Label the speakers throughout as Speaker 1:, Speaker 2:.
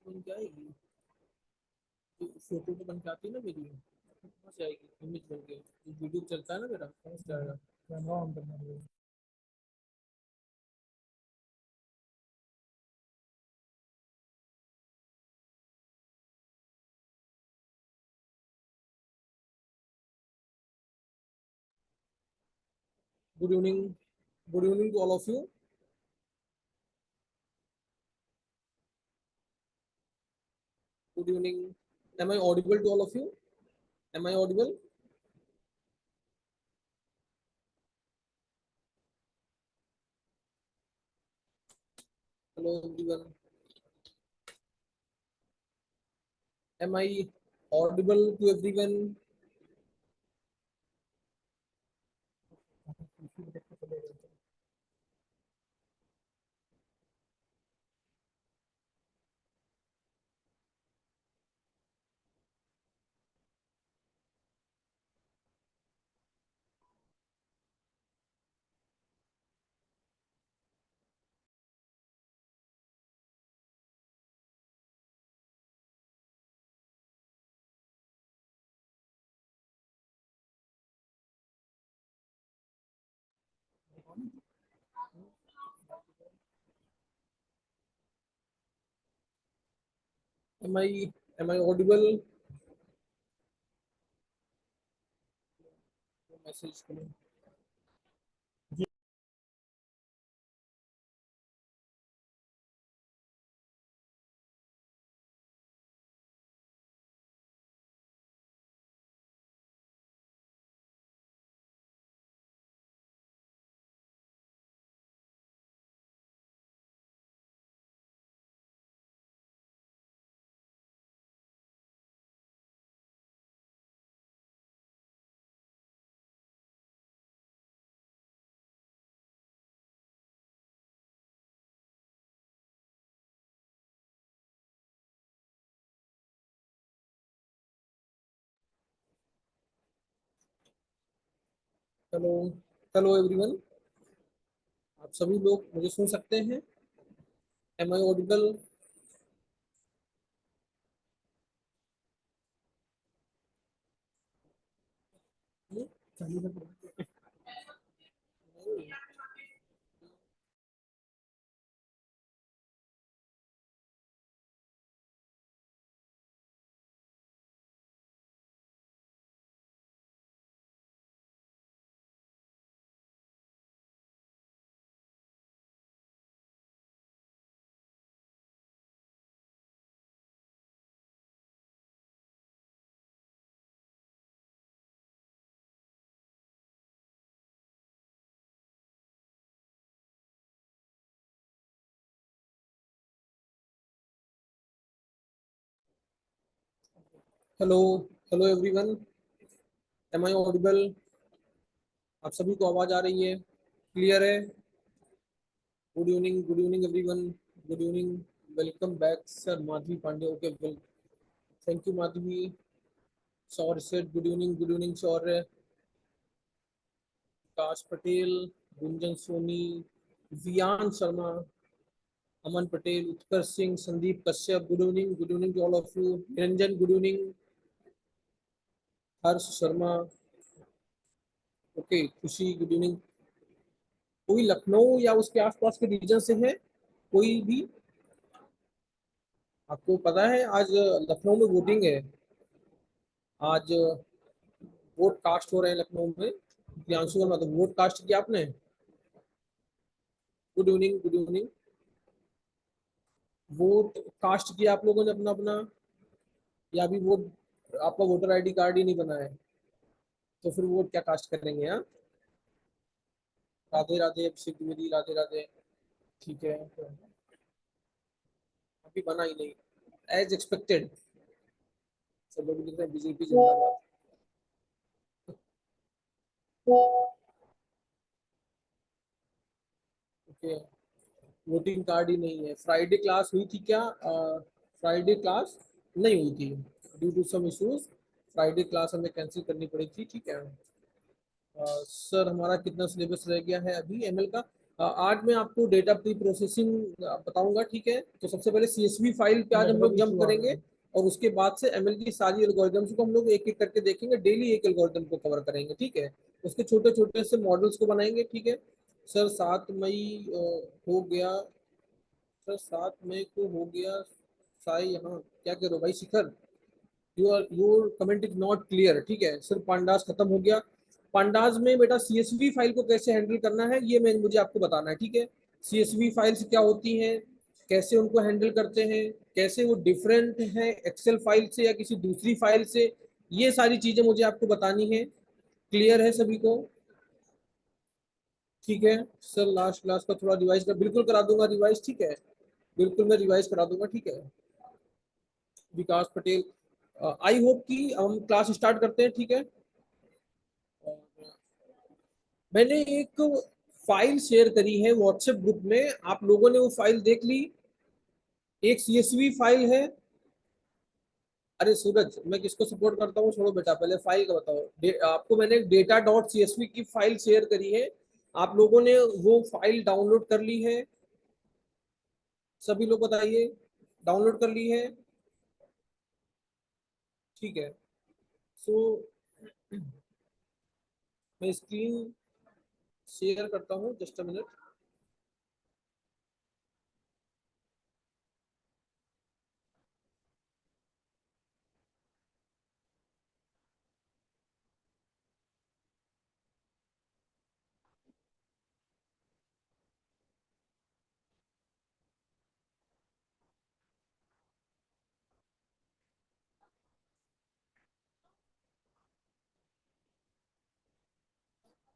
Speaker 1: बन के आएगी, जो फोटो तो बन के आती है ना मेरी, कहाँ से आएगी इमेज बन के? वीडियो चलता है ना मेरा, कहाँ से आएगा? कैमरा ऑन करना पड़ेगा। Good evening, good evening to all of you. Good evening. Am I audible to all of you? Am I audible? Hello everyone. Am I audible to everyone? Am I audible? Message coming. Hello, hello everyone. आप सभी लोग मुझे सुन सकते हैं? Am I audible? Hello, hello everyone. Am I audible? आप सभी को आवाज आ रही है? क्लियर है? Good evening everyone. Good evening. Welcome back sir Madhavi Pandey. Okay, well, thank you Madhavi. Saur Seth, good evening Saurya. Kash Patel, Gunjan Soni, Viyan Sharma, Aman Patel, Utkarsh Singh, Sandeep Kashyap, good evening to all of you. Niranjan, good evening. Harsh Sharma, okay. Khushi, good evening. कोई लखनऊ या उसके आसपास के रीजन से है कोई भी? आपको पता है आज लखनऊ में वोटिंग है? आज वोट कास्ट हो रहे हैं लखनऊ में। प्रियांशु वर्मा, तो वोट कास्ट किया आपने? Good evening, good evening. Vote cast किया आप लोगों ने अपना अपना, या अभी वोट आपका वोटर आईडी कार्ड ही नहीं बना है? तो फिर वोट क्या कास्ट करेंगे? हाँ, राधे राधे अभिषेक द्विवेदी, राधे राधे। ठीक है, अभी बना ही नहीं, एज एक्सपेक्टेड। सब लोग लिख रहे हैं बीजेपी जिंदाबाद। ओके, वोटिंग कार्ड ही नहीं है। फ्राइडे क्लास हुई थी क्या? फ्राइडे क्लास नहीं हुई थी, due to some issues. Friday class हमें कैंसिल करनी पड़ी थी, ठीक है। सर हमारा कितना सिलेबस रह गया है अभी एमएल का? आज मैं आपको डेटा प्री प्रोसेसिंग बताऊंगा, ठीक है। तो सबसे पहले सीएसवी फाइल पे आज हम लोग जंप करेंगे, और उसके बाद से एमएल की सारी एल्गोरिदम्स को हम लोग एक एक करके देखेंगे। डेली एक एल्गोरिदम को कवर करेंगे, ठीक है। उसके छोटे छोटे से मॉडल्स को बनाएंगे, ठीक है। सर 7 मई हो गया, सर 7 मई को हो गया। साई यहाँ क्या कह रहे हो भाई Shikhar, your comment is not clear, ठीक है। सिर्फ पांडास खत्म हो गया। पांडास में बेटा सीएसवी फाइल को कैसे हैंडल करना है ये मैं मुझे आपको बताना है, ठीक है। सीएसवी फाइल्स क्या होती हैं, कैसे उनको हैंडल करते हैं, कैसे वो डिफरेंट है एक्सेल फाइल से या किसी दूसरी फाइल से, ये सारी चीजें मुझे आपको बतानी है। क्लियर है सभी को? ठीक है सर, लास्ट क्लास का थोड़ा रिवाइज कर, बिल्कुल करा दूंगा रिवाइज, ठीक है। बिल्कुल मैं रिवाइज करा दूंगा, ठीक है। विकास पटेल, आई होप कि हम क्लास स्टार्ट करते हैं, ठीक है। मैंने एक फाइल शेयर करी है व्हाट्सएप ग्रुप में, आप लोगों ने वो फाइल देख ली? एक सीएसवी फाइल है। अरे सूरज, मैं किसको सपोर्ट करता हूँ छोड़ो बेटा, पहले फाइल का बताओ। आपको मैंने डेटा डॉट सीएसवी की फाइल शेयर करी है, आप लोगों ने वो फाइल डाउनलोड कर ली है? सभी लोग बताइए, डाउनलोड कर ली है? ठीक है। सो मैं स्क्रीन शेयर करता हूँ, जस्ट अ मिनट।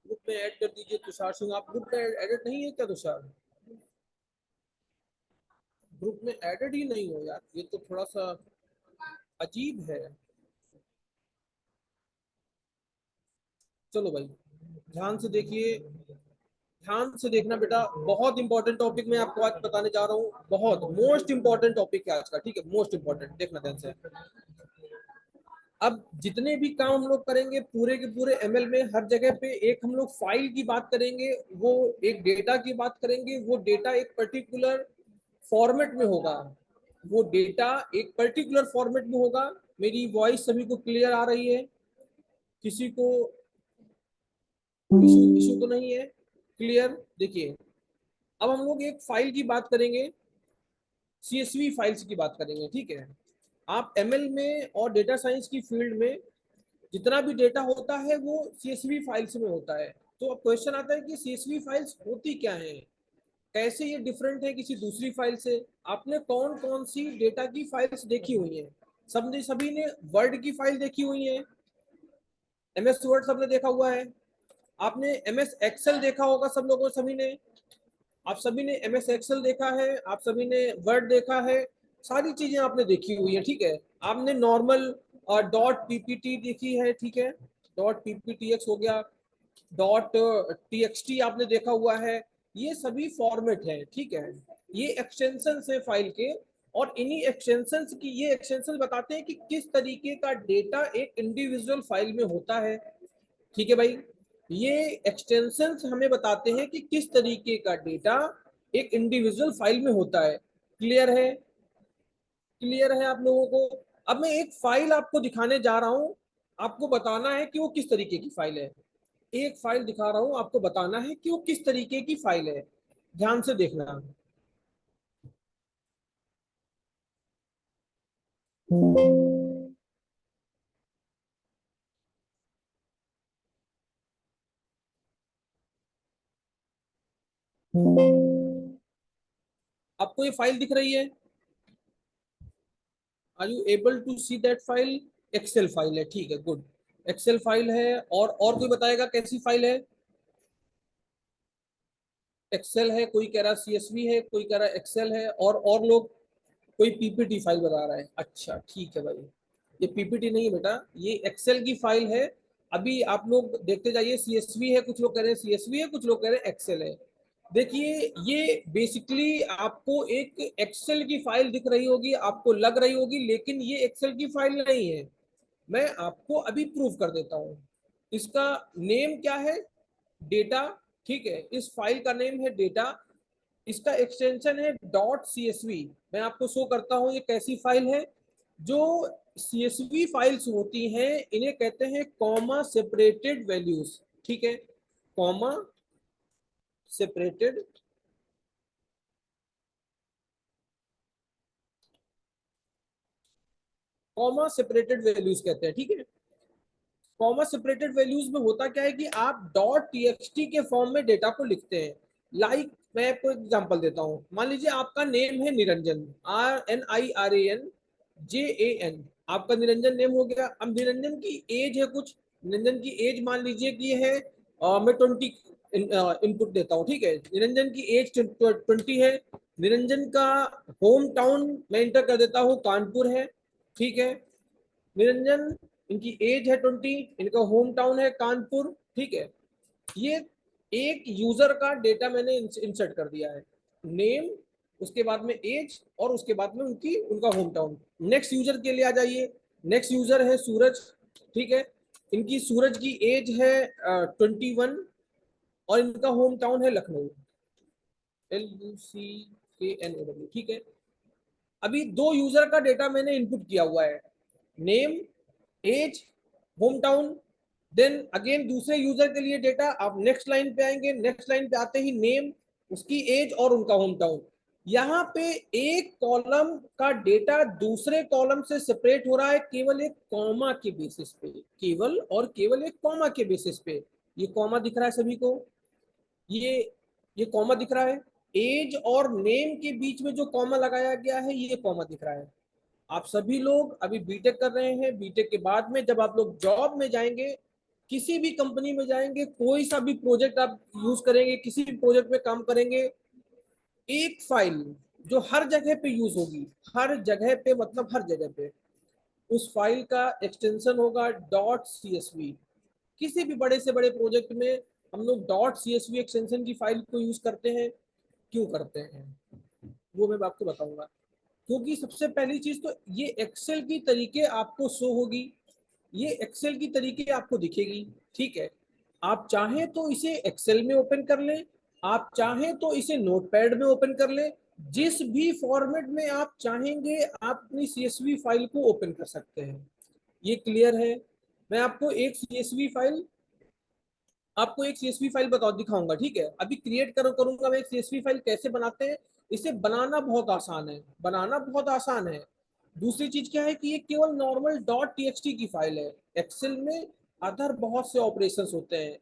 Speaker 1: ग्रुप में ऐड कर दीजिए तुषार सिंह। आप ग्रुप में एडिट नहीं है क्या तुषार? ग्रुप में एडेड ही नहीं हो यार, ये तो थोड़ा सा अजीब है। चलो भाई, ध्यान से देखिए, ध्यान से देखना बेटा, बहुत इंपॉर्टेंट टॉपिक मैं आपको आज बताने जा रहा हूँ, बहुत मोस्ट इंपॉर्टेंट टॉपिक है आज का, ठीक है। मोस्ट इंपॉर्टेंट, देखना ध्यान से। अब जितने भी काम हम लोग करेंगे पूरे के पूरे एमएल में, हर जगह पे एक हम लोग फाइल की बात करेंगे, वो एक डेटा की बात करेंगे, वो डेटा एक पर्टिकुलर फॉर्मेट में होगा, वो डेटा एक पर्टिकुलर फॉर्मेट में होगा। मेरी वॉइस सभी को क्लियर आ रही है? किसी को इशू इशू तो नहीं है? क्लियर? देखिए, अब हम लोग एक फाइल की बात करेंगे, सीएसवी फाइल्स की बात करेंगे, ठीक है। आप एमएल में और डेटा साइंस की फील्ड में जितना भी डेटा होता है वो सीएसवी फाइल्स में होता है। तो अब क्वेश्चन आता है कि सीएसवी फाइल्स होती क्या है, कैसे ये डिफरेंट है किसी दूसरी फाइल से। आपने कौन कौन सी डेटा की फाइल्स देखी हुई है? सबने सभी ने वर्ड की फाइल देखी हुई है, एमएस वर्ड सबने देखा हुआ है। आपने एमएस एक्सेल देखा होगा सब लोगों, सभी ने, आप सभी ने एमएस एक्सेल देखा है, आप सभी ने वर्ड देखा है, सारी चीजें आपने देखी हुई है, ठीक है। आपने नॉर्मल डॉट पीपीटी देखी है, ठीक है। डॉट पीपीटीएक्स हो गया, डॉट टीएक्सटी आपने देखा हुआ है। ये सभी फॉर्मेट है, ठीक है। ये एक्सटेंशन है फाइल के, और इन्हीं एक्सटेंशन की, ये एक्सटेंशन बताते हैं कि किस तरीके का डेटा एक इंडिविजुअल फाइल में होता है, ठीक है भाई। ये एक्सटेंशंस हमें बताते हैं कि किस तरीके का डेटा एक इंडिविजुअल फाइल में होता है। क्लियर है? क्लियर है आप लोगों को? अब मैं एक फाइल आपको दिखाने जा रहा हूं, आपको बताना है कि वो किस तरीके की फाइल है। एक फाइल दिखा रहा हूं, आपको बताना है कि वो किस तरीके की फाइल है। ध्यान से देखना। आपको ये फाइल दिख रही है? Are you able to see that file? Excel file है, ठीक है, गुड। एक्सेल फाइल है, और कोई बताएगा कैसी फाइल है? एक्सेल है, कोई कह रहा सीएसवी है, कोई कह रहा एक्सेल है, और लोग, कोई पीपीटी फाइल बता रहा है। अच्छा ठीक है भाई, ये पीपीटी नहीं है बेटा, ये एक्सेल की फाइल है। अभी आप लोग देखते जाइए, सीएसवी है, कुछ लोग कह रहे हैं सीएसवी है, कुछ लोग कह रहे हैं एक्सेल है। देखिए, ये बेसिकली आपको एक एक्सेल की फाइल दिख रही होगी, आपको लग रही होगी, लेकिन ये एक्सेल की फाइल नहीं है। मैं आपको अभी प्रूफ कर देता हूँ। इसका नेम क्या है? डेटा, ठीक है, इस फाइल का नेम है डेटा, इसका एक्सटेंशन है डॉट सीएसवी। मैं आपको शो करता हूं ये कैसी फाइल है। जो सीएसवी फाइल्स होती हैं इन्हें कहते हैं कॉमा सेपरेटेड वैल्यूज। ठीक है, comma separated, comma separated values कहते हैं। ठीक है, कॉमा सेपरेटेड वैल्यूज में होता क्या है कि आप डॉट टीएक्सटी के फॉर्म में डेटा को लिखते हैं। लाइक मैं आपको एग्जांपल देता हूं, मान लीजिए आपका नेम है निरंजन, RNIRANJAN, आपका निरंजन नेम हो गया। अब निरंजन की एज है कुछ, निरंजन की एज मान लीजिए कि है मैं 20 इनपुट देता हूँ। ठीक है, निरंजन की एज 20 है। निरंजन का होम टाउन मैं इंटर कर देता हूँ कानपुर है। ठीक है, निरंजन, इनकी एज है 20, इनका होम टाउन है कानपुर। ठीक है, ये एक यूजर का डेटा मैंने इंसर्ट कर दिया है, नेम, उसके बाद में एज, और उसके बाद में उनका होम टाउन। नेक्स्ट यूजर के लिए आ जाइए, नेक्स्ट यूजर है सूरज। ठीक है, इनकी सूरज की एज है 21 और इनका होम टाउन है लखनऊ, LUCKNOW। ठीक है, अभी दो यूजर का डेटा मैंने इनपुट किया हुआ है, name, age, home town. Then again दूसरे यूजर के लिए डेटा, आप नेक्स्ट लाइन पे आएंगे, नेक्स्ट लाइन पे आते ही नेम, उसकी एज और उनका होम टाउन। यहाँ पे एक कॉलम का डेटा दूसरे कॉलम से सेपरेट हो रहा है केवल एक कॉमा के बेसिस पे, केवल और केवल एक कॉमा के बेसिस पे। ये कॉमा दिख रहा है सभी को, ये ये कॉमा दिख रहा है। एज और नेम के बीच में जो कॉमा लगाया गया है ये कॉमा दिख रहा है। आप सभी लोग अभी बीटेक कर रहे हैं, बीटेक के बाद में जब आप लोग जॉब में जाएंगे, किसी भी कंपनी में जाएंगे, कोई सा भी प्रोजेक्ट आप यूज करेंगे, किसी भी प्रोजेक्ट में काम करेंगे, एक फाइल जो हर जगह पे यूज होगी, हर जगह पे मतलब हर जगह पे, उस फाइल का एक्सटेंशन होगा डॉट सीएसवी। किसी भी बड़े से बड़े प्रोजेक्ट में हम लोग डॉट सीएसवी एक्सटेंशन की फाइल को यूज करते हैं। क्यों करते हैं वो मैं आपको बताऊंगा। क्योंकि सबसे पहली चीज तो ये एक्सेल की तरीके आपको शो होगी, ये एक्सेल की तरीके आपको दिखेगी। ठीक है, आप चाहें तो इसे एक्सेल में ओपन कर लें, आप चाहें तो इसे नोटपैड में ओपन कर लें, जिस भी फॉर्मेट में आप चाहेंगे आप अपनी सीएसवी फाइल को ओपन कर सकते हैं। ये क्लियर है। मैं आपको एक सीएसवी फाइल बताओ दिखाऊंगा। ठीक है, अभी क्रिएट करूंगा मैं एक सीएसवी फाइल कैसे बनाते हैं। इसे बनाना बहुत आसान है, बनाना बहुत आसान है। दूसरी चीज क्या है कि ये केवल नॉर्मल डॉट टीएक्सटी की फाइल है। एक्सेल में अदर बहुत से ऑपरेशंस होते हैं,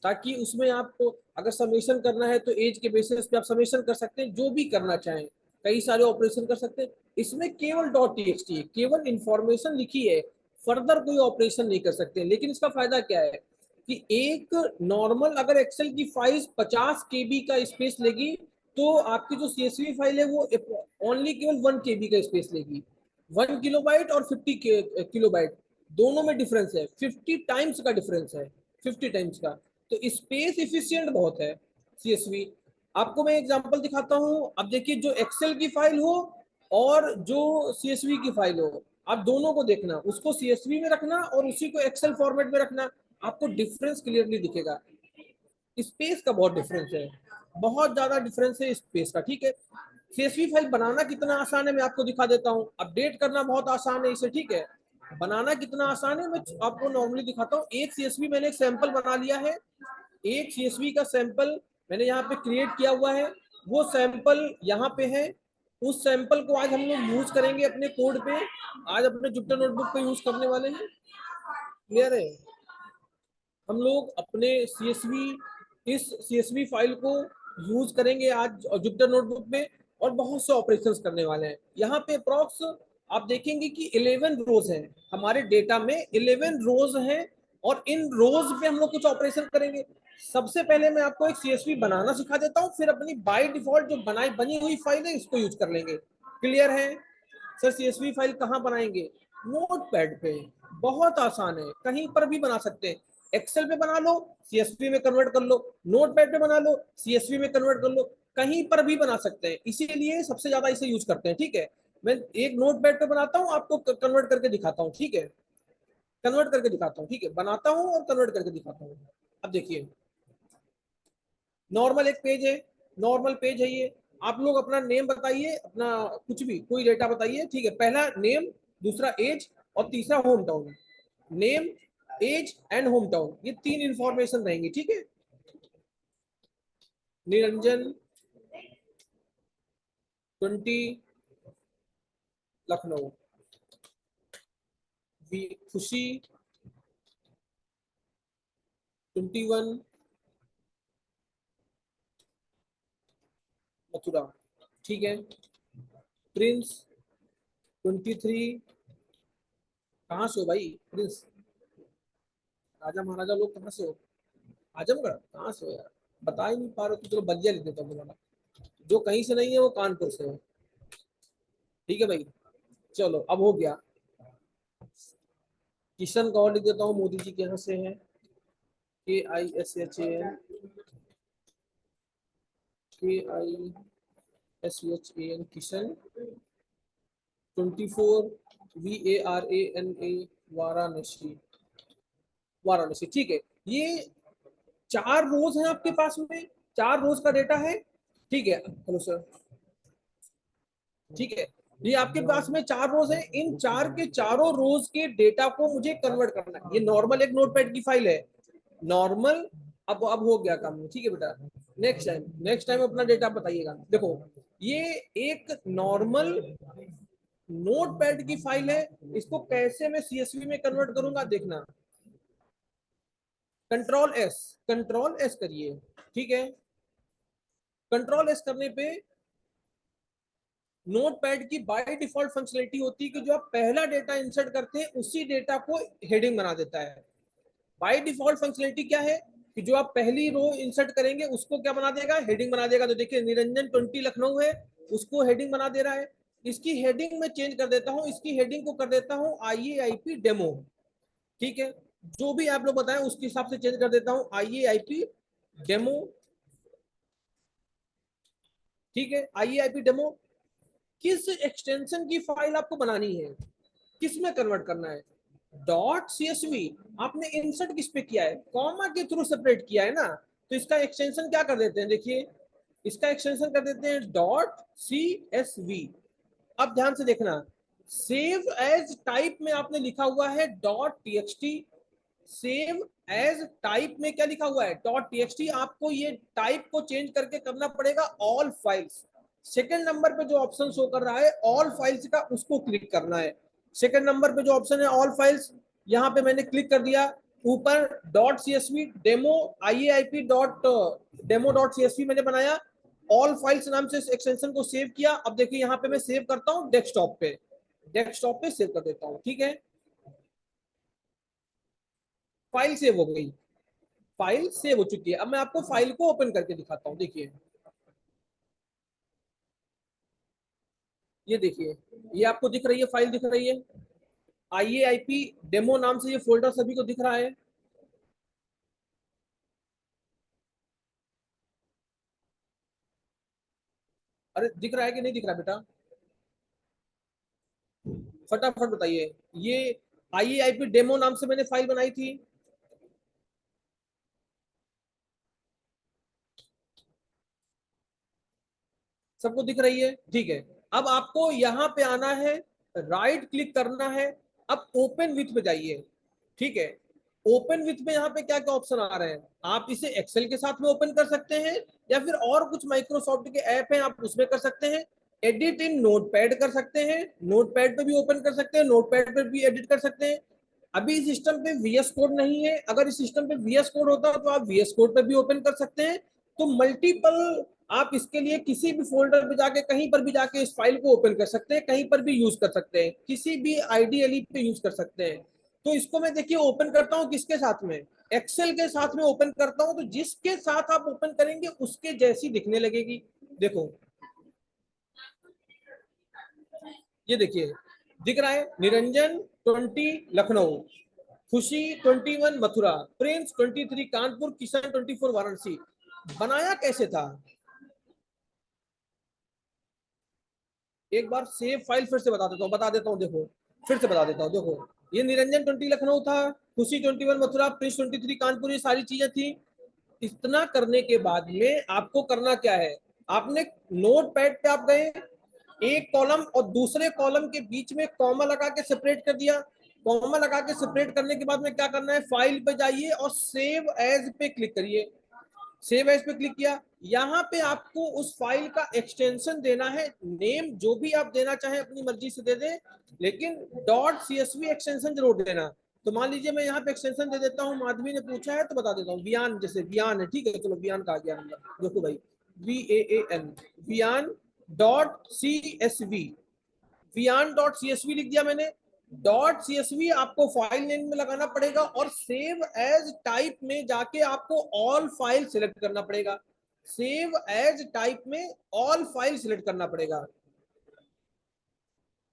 Speaker 1: ताकि उसमें आपको अगर समेशन करना है तो एज के बेसिस पे आप समेशन कर सकते हैं, जो भी करना चाहें, कई सारे ऑपरेशन कर सकते हैं। इसमें केवल डॉट टीएक्सटी है, केवल इंफॉर्मेशन लिखी है, फर्दर कोई ऑपरेशन नहीं कर सकते। लेकिन इसका फायदा क्या है कि एक नॉर्मल अगर एक्सेल की फाइल 50 केबी का स्पेस लेगी, तो आपकी जो सीएसवी फाइल है वो ओनली केवल 1 केबी का स्पेस लेगी। 1 किलोबाइट और 50 किलोबाइट दोनों में डिफरेंस है, 50 टाइम्स का डिफरेंस है, 50 टाइम्स का। तो स्पेस इफिशियंट बहुत है सीएसवी। आपको मैं एग्जांपल दिखाता हूँ। अब देखिए, जो एक्सेल की फाइल हो और जो सीएसवी की फाइल हो, आप दोनों को देखना, उसको सीएसवी में रखना और उसी को एक्सेल फॉर्मेट में रखना, आपको डिफरेंस क्लियरली दिखेगा। स्पेस का बहुत डिफरेंस है, बहुत ज्यादा डिफरेंस है स्पेस का। ठीक है, सीएसवी फाइल बनाना कितना आसान है मैं आपको दिखा देता हूँ, अपडेट करना बहुत आसान है इसे। ठीक है, बनाना कितना आसान है मैं आपको नॉर्मली दिखाता हूँ। एक सीएसवी मैंने एक सैंपल बना लिया है, एक सीएसवी का सैंपल मैंने यहाँ पे क्रिएट किया हुआ है, वो सैंपल यहाँ पे है। उस सैंपल को आज हम लोग यूज करेंगे अपने कोड पे, आज अपने जुपिटर नोटबुक पे यूज करने वाले हैं। क्लियर है, हम लोग अपने सीएसवी, इस सीएसवी फाइल को यूज करेंगे आज जुपिटर नोटबुक में, और बहुत से ऑपरेशंस करने वाले हैं। यहाँ पे अप्रॉक्स आप देखेंगे कि 11 रोज हैं हमारे डेटा में, 11 रोज हैं, और इन रोज पे हम लोग कुछ ऑपरेशन करेंगे। सबसे पहले मैं आपको एक सीएसवी बनाना सिखा देता हूँ, फिर अपनी बाय डिफॉल्ट जो बनी हुई फाइल है इसको यूज कर लेंगे। क्लियर है सर? सीएसवी फाइल कहाँ बनाएंगे? नोटपैड पे। बहुत आसान है, कहीं पर भी बना सकते हैं। एक्सेल पे बना लो, सीएसवी में कन्वर्ट कर लो, नोटपैड पे बना लो, सीएसवी में कन्वर्ट कर लो, कहीं पर भी बना सकते हैं। इसीलिए सबसे ज्यादा इसे यूज करते हैं। ठीक है, मैं एक नोटपैड पे बनाता हूँ, आपको कन्वर्ट करके दिखाता हूँ। ठीक है, कन्वर्ट करके दिखाता हूँ। ठीक है, बनाता हूँ और कन्वर्ट करके दिखाता हूँ। अब देखिए, नॉर्मल एक पेज है, नॉर्मल पेज है ये। आप लोग अपना नेम बताइए, अपना कुछ भी कोई डेटा बताइए, ठीक है। पहला नेम, दूसरा एज और तीसरा home town. Name, age and home town, ये तीन इंफॉर्मेशन रहेंगी, ठीक है। निरंजन 20 लखनऊ, खुशी 21 मथुरा, ठीक है। प्रिंस 23, कहाँ से हो भाई प्रिंस? राजा महाराजा लोग कहाँ से हो? आजमगढ़? कहाँ से हो यार, बता ही नहीं पा रहे हो तो चलो बलिया लिख देता हूँ तुम्हारा। जो कहीं से नहीं है वो कानपुर से है, ठीक है भाई। चलो अब हो गया। किशन का और लिख देता हूँ, मोदी जी के यहाँ से है। KISHAN, KISHAN, Kishan 24 VARANA, Varanasi, Varanasi, ठीक है। ये 4 रोज हैं आपके पास में, 4 रोज का डेटा है, ठीक है। हेलो सर, ठीक है। ये आपके पास में 4 रोज है, इन चार के चारों रोज के डेटा को मुझे कन्वर्ट करना है। ये नॉर्मल एक नोटपैड की फाइल है, नॉर्मल। अब हो गया काम, ठीक है बेटा। नेक्स्ट टाइम अपना डेटा बताइएगा। देखो, ये एक नॉर्मल नोटपैड की फाइल है, इसको कैसे मैं CSV में कन्वर्ट करूंगा देखना। कंट्रोल S, कंट्रोल S करिए, ठीक है। कंट्रोल S करने पे नोटपैड की बाय डिफॉल्ट फंक्शनलिटी होती है कि जो आप पहला डेटा इंसर्ट करते हैं उसी डेटा को हेडिंग बना देता है। बाय डिफॉल्ट फंक्शनलिटी क्या है कि जो आप पहली रो इंसर्ट करेंगे उसको क्या बना देगा, हेडिंग बना देगा। तो देखिए निरंजन 20 लखनऊ है, उसको हेडिंग बना दे रहा है। इसकी हेडिंग में चेंज कर देता हूँ, इसकी हेडिंग को कर देता हूँ IAIP डेमो, ठीक है। जो भी आप लोग बताएं उसके हिसाब से चेंज कर देता हूँ IAIP डेमो, ठीक है। IAIP डेमो, किस एक्सटेंशन की फाइल आपको बनानी है, किस में कन्वर्ट करना है। .csv आपने इंसर्ट किस पे किया है, कॉमा के थ्रू सेपरेट किया है ना, तो इसका एक्सटेंशन क्या कर देते हैं, देखिए इसका एक्सटेंशन कर देते हैं .csv। अब ध्यान से देखना, सेव एज टाइप में आपने लिखा हुआ है .txt, सेव एज टाइप में क्या लिखा हुआ है .txt। आपको ये टाइप को चेंज करके करना पड़ेगा ऑल फाइल्स। सेकंड नंबर पे जो ऑप्शन शो कर रहा है ऑल फाइल्स का, उसको क्लिक करना है। सेकंड नंबर पे जो ऑप्शन है ऑल फाइल्स, यहाँ पे मैंने क्लिक कर दिया। ऊपर .csv demo IAIP demo .csv मैंने बनाया, ऑल फाइल्स नाम से एक्सटेंशन को सेव किया। अब देखिए यहाँ पे मैं सेव करता हूँ डेस्कटॉप पे, डेस्कटॉप पे सेव कर देता हूँ, ठीक है। फाइल सेव हो गई, फाइल सेव हो चुकी है। अब मैं आपको फाइल को ओपन करके दिखाता हूँ, देखिए ये देखिए, ये आपको दिख रही है, फाइल दिख रही है IAIP डेमो नाम से, ये फोल्डर सभी को दिख रहा है। अरे दिख रहा है कि नहीं दिख रहा बेटा, फटाफट बताइए। ये IAIP डेमो नाम से मैंने फाइल बनाई थी। सबको दिख रही है, ठीक है। अब आपको यहाँ पे आना है, राइट क्लिक करना है। अब ओपन विथ पे जाइए, ठीक है। ओपन विथ में यहाँ पे क्या क्या ऑप्शन आ रहे हैं, आप इसे एक्सेल के साथ में ओपन कर सकते हैं, या फिर और कुछ माइक्रोसॉफ्ट के ऐप हैं आप उसमें कर सकते हैं। एडिट इन नोटपैड कर सकते हैं, नोटपैड पे भी ओपन कर सकते हैं, नोटपैड पे भी एडिट कर सकते हैं। अभी इस सिस्टम पे VS कोड नहीं है, अगर इस सिस्टम पे VS कोड होता तो आप VS कोड पे भी ओपन कर सकते हैं। तो मल्टीपल, आप इसके लिए किसी भी फोल्डर पे जाके कहीं पर भी जाके इस फाइल को ओपन कर सकते हैं, कहीं पर भी यूज कर सकते हैं, किसी भी IDLE पे यूज कर सकते हैं। तो इसको मैं देखिए ओपन करता हूँ किसके साथ में, एक्सेल के साथ में ओपन करता हूँ। तो जिसके साथ आप ओपन करेंगे उसके जैसी दिखने लगेगी। देखो ये देखिए, दिख रहा है निरंजन 20 लखनऊ, खुशी 21 मथुरा, प्रिंस 23 कानपुर, किशन 24 वाराणसी। बनाया कैसे था, एक बार सेव फाइल फिर से बता देता हूँ, बता देता हूँ देखो, फिर से बता देता हूँ। देखो ये निरंजन 20 लखनऊ था, खुशी 21 मथुरा, प्रिंस 23 कानपुर, ये सारी चीजें थी। इतना करने के बाद में आपको करना क्या है, आपने नोट पैड पे आप गए, एक कॉलम और दूसरे कॉलम के बीच में कॉमा लगा के सेपरेट कर दिया। कॉमा लगा के सेपरेट करने के बाद में क्या करना है, फाइल पे जाइए और सेव एज पे क्लिक करिए। सेव एज पे क्लिक किया, यहाँ पे आपको उस फाइल का एक्सटेंशन देना है, नेम जो भी आप देना चाहें अपनी मर्जी से दे दें, लेकिन .csv एक्सटेंशन जरूर देना। तो मान लीजिए मैं यहाँ पे एक्सटेंशन दे देता हूँ, माधवी ने पूछा है तो बता देता हूँ, वियान, जैसे वियान है, ठीक है, चलो वियान का आ गया नंबर, देखो भाई, VAAN, वियान .csv, vian.csv लिख दिया मैंने। .csv आपको फाइल नेम में लगाना पड़ेगा और सेव एज टाइप में जाके आपको ऑल फाइल सिलेक्ट करना पड़ेगा। सेव एज टाइप में ऑल फाइल सिलेक्ट करना पड़ेगा।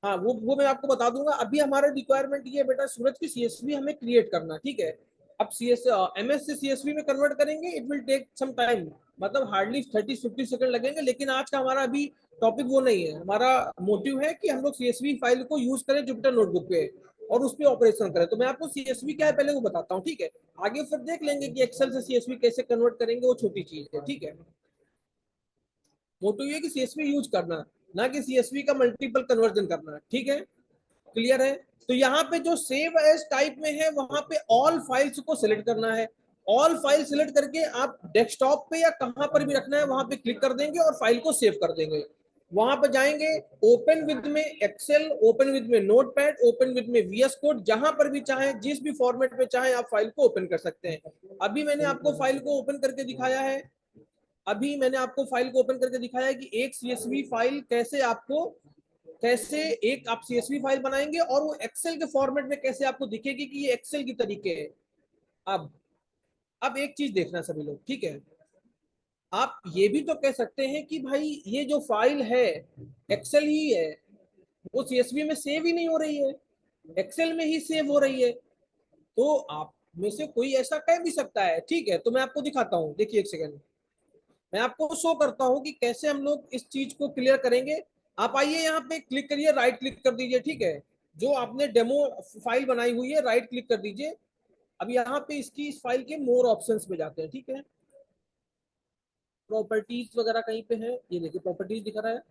Speaker 1: हाँ, वो मैं आपको बता दूंगा। अभी हमारा रिक्वायरमेंट ये बेटा सूरज की सीएसवी हमें क्रिएट करना, ठीक है। अब MS से सीएसवी में कन्वर्ट करेंगे, it will take some time, मतलब हार्डली 30-50 सेकंड लगेंगे, लेकिन आज का हमारा अभी टॉपिक वो नहीं है। हमारा मोटिव है कि हम लोग सीएसवी फाइल को यूज करें जुपिटर नोटबुक पे और उस पर ऑपरेशन करें। तो मैं आपको सीएसवी क्या है पहले वो बताता हूँ, ठीक है। आगे फिर देख लेंगे कि एक्सेल से सीएसवी कैसे कन्वर्ट करेंगे, वो छोटी चीज है, ठीक है। मोटिव ये कि सीएसवी यूज करना, ना कि सीएसवी का मल्टीपल कन्वर्जन करना, ठीक है, क्लियर है। तो यहाँ पे जो सेव एज टाइप में है वहां पे ऑल फाइल्स को सिलेक्ट करना है। ऑल फाइल सिलेक्ट करके आप डेस्कटॉप पे या कहां पर भी रखना है वहां पे क्लिक कर देंगे और फाइल को सेव कर देंगे। वहां पर जाएंगे, ओपन विद में एक्सेल, ओपन विद में नोटपैड, ओपन विद में VS कोड, जहां पर भी चाहे जिस भी फॉर्मेट में चाहे आप फाइल को ओपन कर सकते हैं। अभी मैंने आपको फाइल को ओपन करके दिखाया है, अभी मैंने आपको फाइल को ओपन करके दिखाया है कि एक सीएसवी फाइल कैसे आपको, कैसे एक आप सीएसवी फाइल बनाएंगे और वो एक्सेल के फॉर्मेट में कैसे आपको दिखेगी कि ये एक्सेल की तरीके है। अब अब एक चीज देखना सभी लोग, ठीक है। आप ये भी तो कह सकते हैं कि भाई ये जो फाइल है एक्सेल ही है, वो सीएसवी में सेव ही नहीं हो रही है, एक्सेल में ही सेव हो रही है। तो आप में से कोई ऐसा कह भी सकता है, ठीक है। तो मैं आपको दिखाता हूँ, देखिए एक सेकंड, मैं आपको शो करता हूँ कि कैसे हम लोग इस चीज को क्लियर करेंगे। आप आइए यहाँ पे क्लिक करिए, राइट क्लिक कर दीजिए, ठीक है। जो आपने डेमो फाइल बनाई हुई है राइट क्लिक कर दीजिए। अब यहाँ पे इसकी, इस फाइल के मोर ऑप्शंस में जाते हैं, ठीक है। प्रॉपर्टीज वगैरह कहीं पे है, ये देखिए प्रॉपर्टीज दिख रहा है,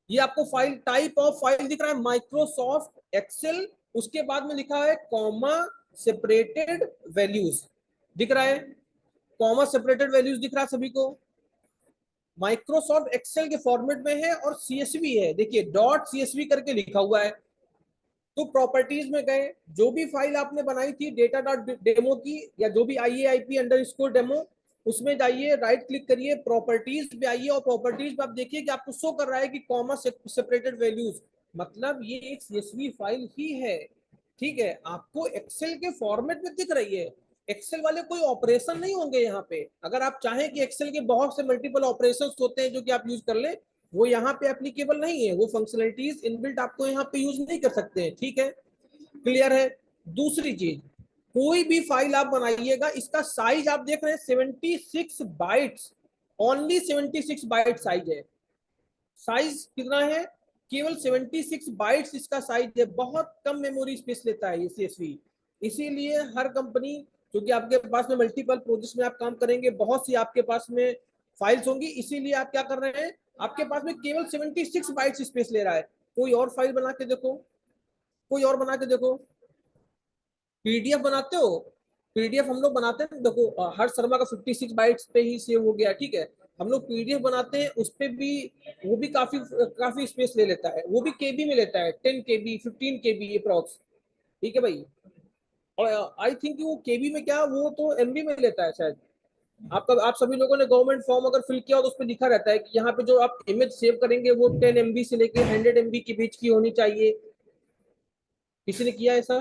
Speaker 1: ये आपको फाइल टाइप ऑफ फाइल दिख रहा है माइक्रोसॉफ्ट एक्सेल, उसके बाद में लिखा है कॉमा सेपरेटेड वैल्यूज, दिख रहा है, कॉमा सेपरेटेड वैल्यूज दिख रहा है सभी को। माइक्रोसॉफ्ट एक्सेल के फॉर्मेट में है और सीएसवी है, देखिए .csv करके लिखा हुआ है। तो प्रॉपर्टीज में गए, जो भी फाइल आपने बनाई थी डेटा डॉट डेमो की, या जो भी IAIP_डेमो, उसमें जाइए, राइट क्लिक करिए, प्रॉपर्टीज पे आइए और प्रॉपर्टीज पे आप देखिए कि आपको शो कर रहा है कि कॉमा सेपरेटेड वैल्यूज, मतलब ये एक सीएसवी फाइल ही है, ठीक है। आपको एक्सेल के फॉर्मेट में दिख रही है, एक्सेल वाले कोई ऑपरेशन नहीं होंगे यहाँ पे। अगर आप चाहें कि एक्सेल के बहुत से मल्टीपल ऑपरेशन होते हैं जो कि आप यूज कर ले, वो यहाँ पे एप्लीकेबल नहीं है, वो फंक्शनलिटीज इनबिल्ट आपको यहाँ पे यूज नहीं कर सकते हैं, ठीक है, क्लियर है। दूसरी चीज, कोई भी फाइल आप बनाइएगा, इसका साइज आप देख रहे हैं 76 बाइट्स, ओनली 76 बाइट साइज है। साइज कितना है, केवल 76 बाइट्स इसका साइज है, बहुत कम मेमोरी स्पेस लेता है ये सीएसवी। इसीलिए हर कंपनी, क्योंकि आपके पास में मल्टीपल प्रोजेक्ट्स में आप काम करेंगे, बहुत सी आपके पास में फाइल्स होंगी, इसीलिए आप क्या कर रहे हैं, आपके पास में केवल 76 बाइट्स स्पेस ले रहा है। कोई और फाइल बना के देखो, कोई और बना के देखो, पीडीएफ बनाते हो, पीडीएफ हम लोग बनाते हैं, देखो हर शर्मा का 56 बाइट्स पे ही सेव हो गया, ठीक है। हम लोग पीडीएफ बनाते हैं उस पे भी, वो भी काफी काफी स्पेस ले लेता है, वो भी केबी में लेता है, 10 KB 15 KB अप्रॉक्स, ठीक है भाई। और आई थिंक वो केबी में क्या, वो तो एमबी में लेता है शायद। आपका, आप सभी लोगों ने गवर्नमेंट फॉर्म अगर फिल किया हो तो उस पर लिखा रहता है कि यहाँ पे जो आप इमेज सेव करेंगे वो 10 MB से लेके 100 MB के बीच की होनी चाहिए। किसी ने किया ऐसा?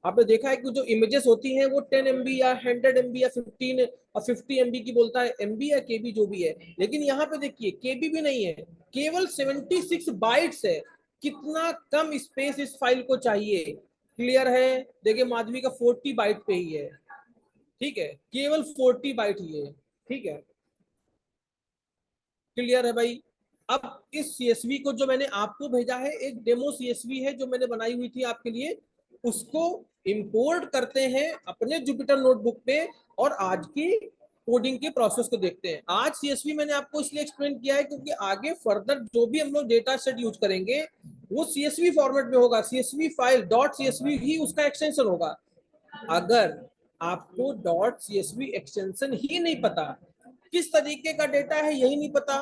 Speaker 1: आपने देखा है कि जो इमेजेस होती हैं वो 10 MB या 100 MB या 15 और 50 MB की बोलता है, एमबी या केबी जो भी है। लेकिन यहाँ पे देखिए केबी भी नहीं है, केवल 76 बाइट्स है। कितना कम स्पेस इस फाइल को चाहिए, क्लियर है। देखिए माधवी का 40 बाइट पे ही है, ठीक है, केवल 40 बाइट ही है, ठीक है, क्लियर है भाई। अब इस सीएसवी को जो मैंने आपको भेजा है, एक डेमो सीएसवी है जो मैंने बनाई हुई थी आपके लिए, उसको इंपोर्ट करते हैं अपने जुपिटर नोटबुक पे और आज की कोडिंग के प्रोसेस को देखते हैं। आज सीएसवी मैंने आपको इसलिए एक्सप्लेन किया है क्योंकि आगे फर्दर जो भी हम लोग डेटा सेट यूज करेंगे वो सीएसवी फॉर्मेट में होगा। सीएसवी फाइल डॉट सीएसवी ही उसका एक्सटेंशन होगा। अगर आपको डॉट सीएसवी एक्सटेंशन ही नहीं पता, किस तरीके का डेटा है यही नहीं पता,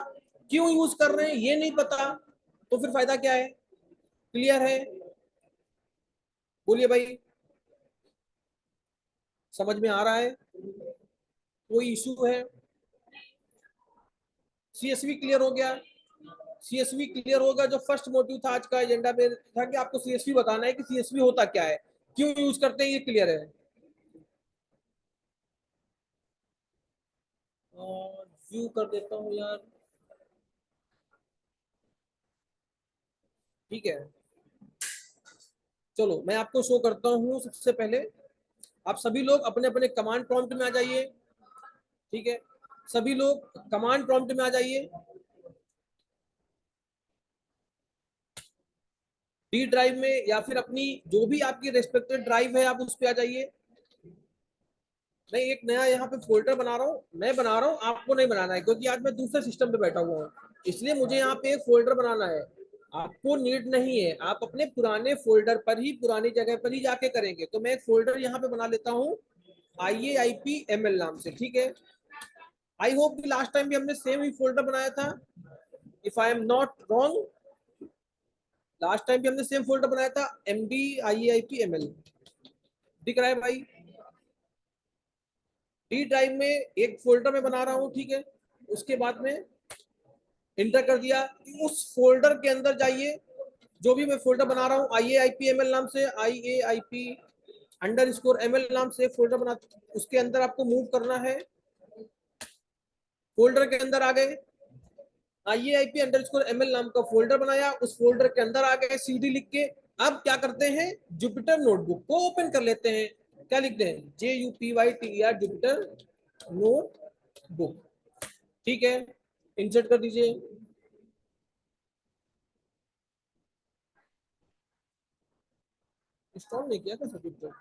Speaker 1: क्यों यूज कर रहे हैं ये नहीं पता, तो फिर फायदा क्या है? क्लियर है? बोलिए भाई, समझ में आ रहा है? कोई इशू है? सीएसवी क्लियर हो गया? सीएसवी क्लियर होगा। जो फर्स्ट मोटिव था आज का एजेंडा में था कि आपको सीएसवी बताना है कि सीएसवी होता क्या है, क्यों यूज करते हैं, ये क्लियर है। व्यू कर देता हूँ यार, ठीक है। चलो मैं आपको शो करता हूँ। सबसे पहले आप सभी लोग अपने अपने कमांड प्रॉम्प्ट में आ जाइए, ठीक है। सभी लोग कमांड प्रॉम्प्ट में आ जाइए। डी ड्राइव में या फिर अपनी जो भी आपकी रेस्पेक्टेड ड्राइव है आप उस पर आ जाइए। मैं एक नया यहाँ पे फोल्डर बना रहा हूँ, मैं बना रहा हूँ, आपको नहीं बनाना है क्योंकि आज मैं दूसरे सिस्टम पे बैठा हुआ हूँ, इसलिए मुझे यहाँ पे एक फोल्डर बनाना है। आपको नीड नहीं है, आप अपने पुराने फोल्डर पर ही पुरानी जगह पर ही जाके करेंगे। तो मैं एक फोल्डर यहाँ पे बना लेता हूँ IAIPML नाम से, ठीक है। आई होप कि लास्ट टाइम भी हमने सेम ही फोल्डर बनाया था, if I am not wrong. Last time भी हमने सेम फोल्डर बनाया था, MD IAIPML। दिख रहा है भाई? डी ड्राइव में एक फोल्डर में बना रहा हूँ, ठीक है। उसके बाद में इंटर कर दिया, उस फोल्डर के अंदर जाइए। जो भी मैं फोल्डर बना रहा हूँ IAIPML नाम से, IAIP_ML नाम से फोल्डर बना, उसके अंदर आपको मूव करना है। फोल्डर के अंदर आ गए, IAIP_ML नाम का फोल्डर बनाया, उस फोल्डर के अंदर आ गए CD लिख के। अब क्या करते हैं, जुपिटर नोटबुक को ओपन कर लेते हैं। क्या लिखते हैं? JUPYTER, जुपिटर नोटबुक, ठीक है। इंसर्ट कर दीजिए। इंस्टॉल नहीं किया था जुपिटर?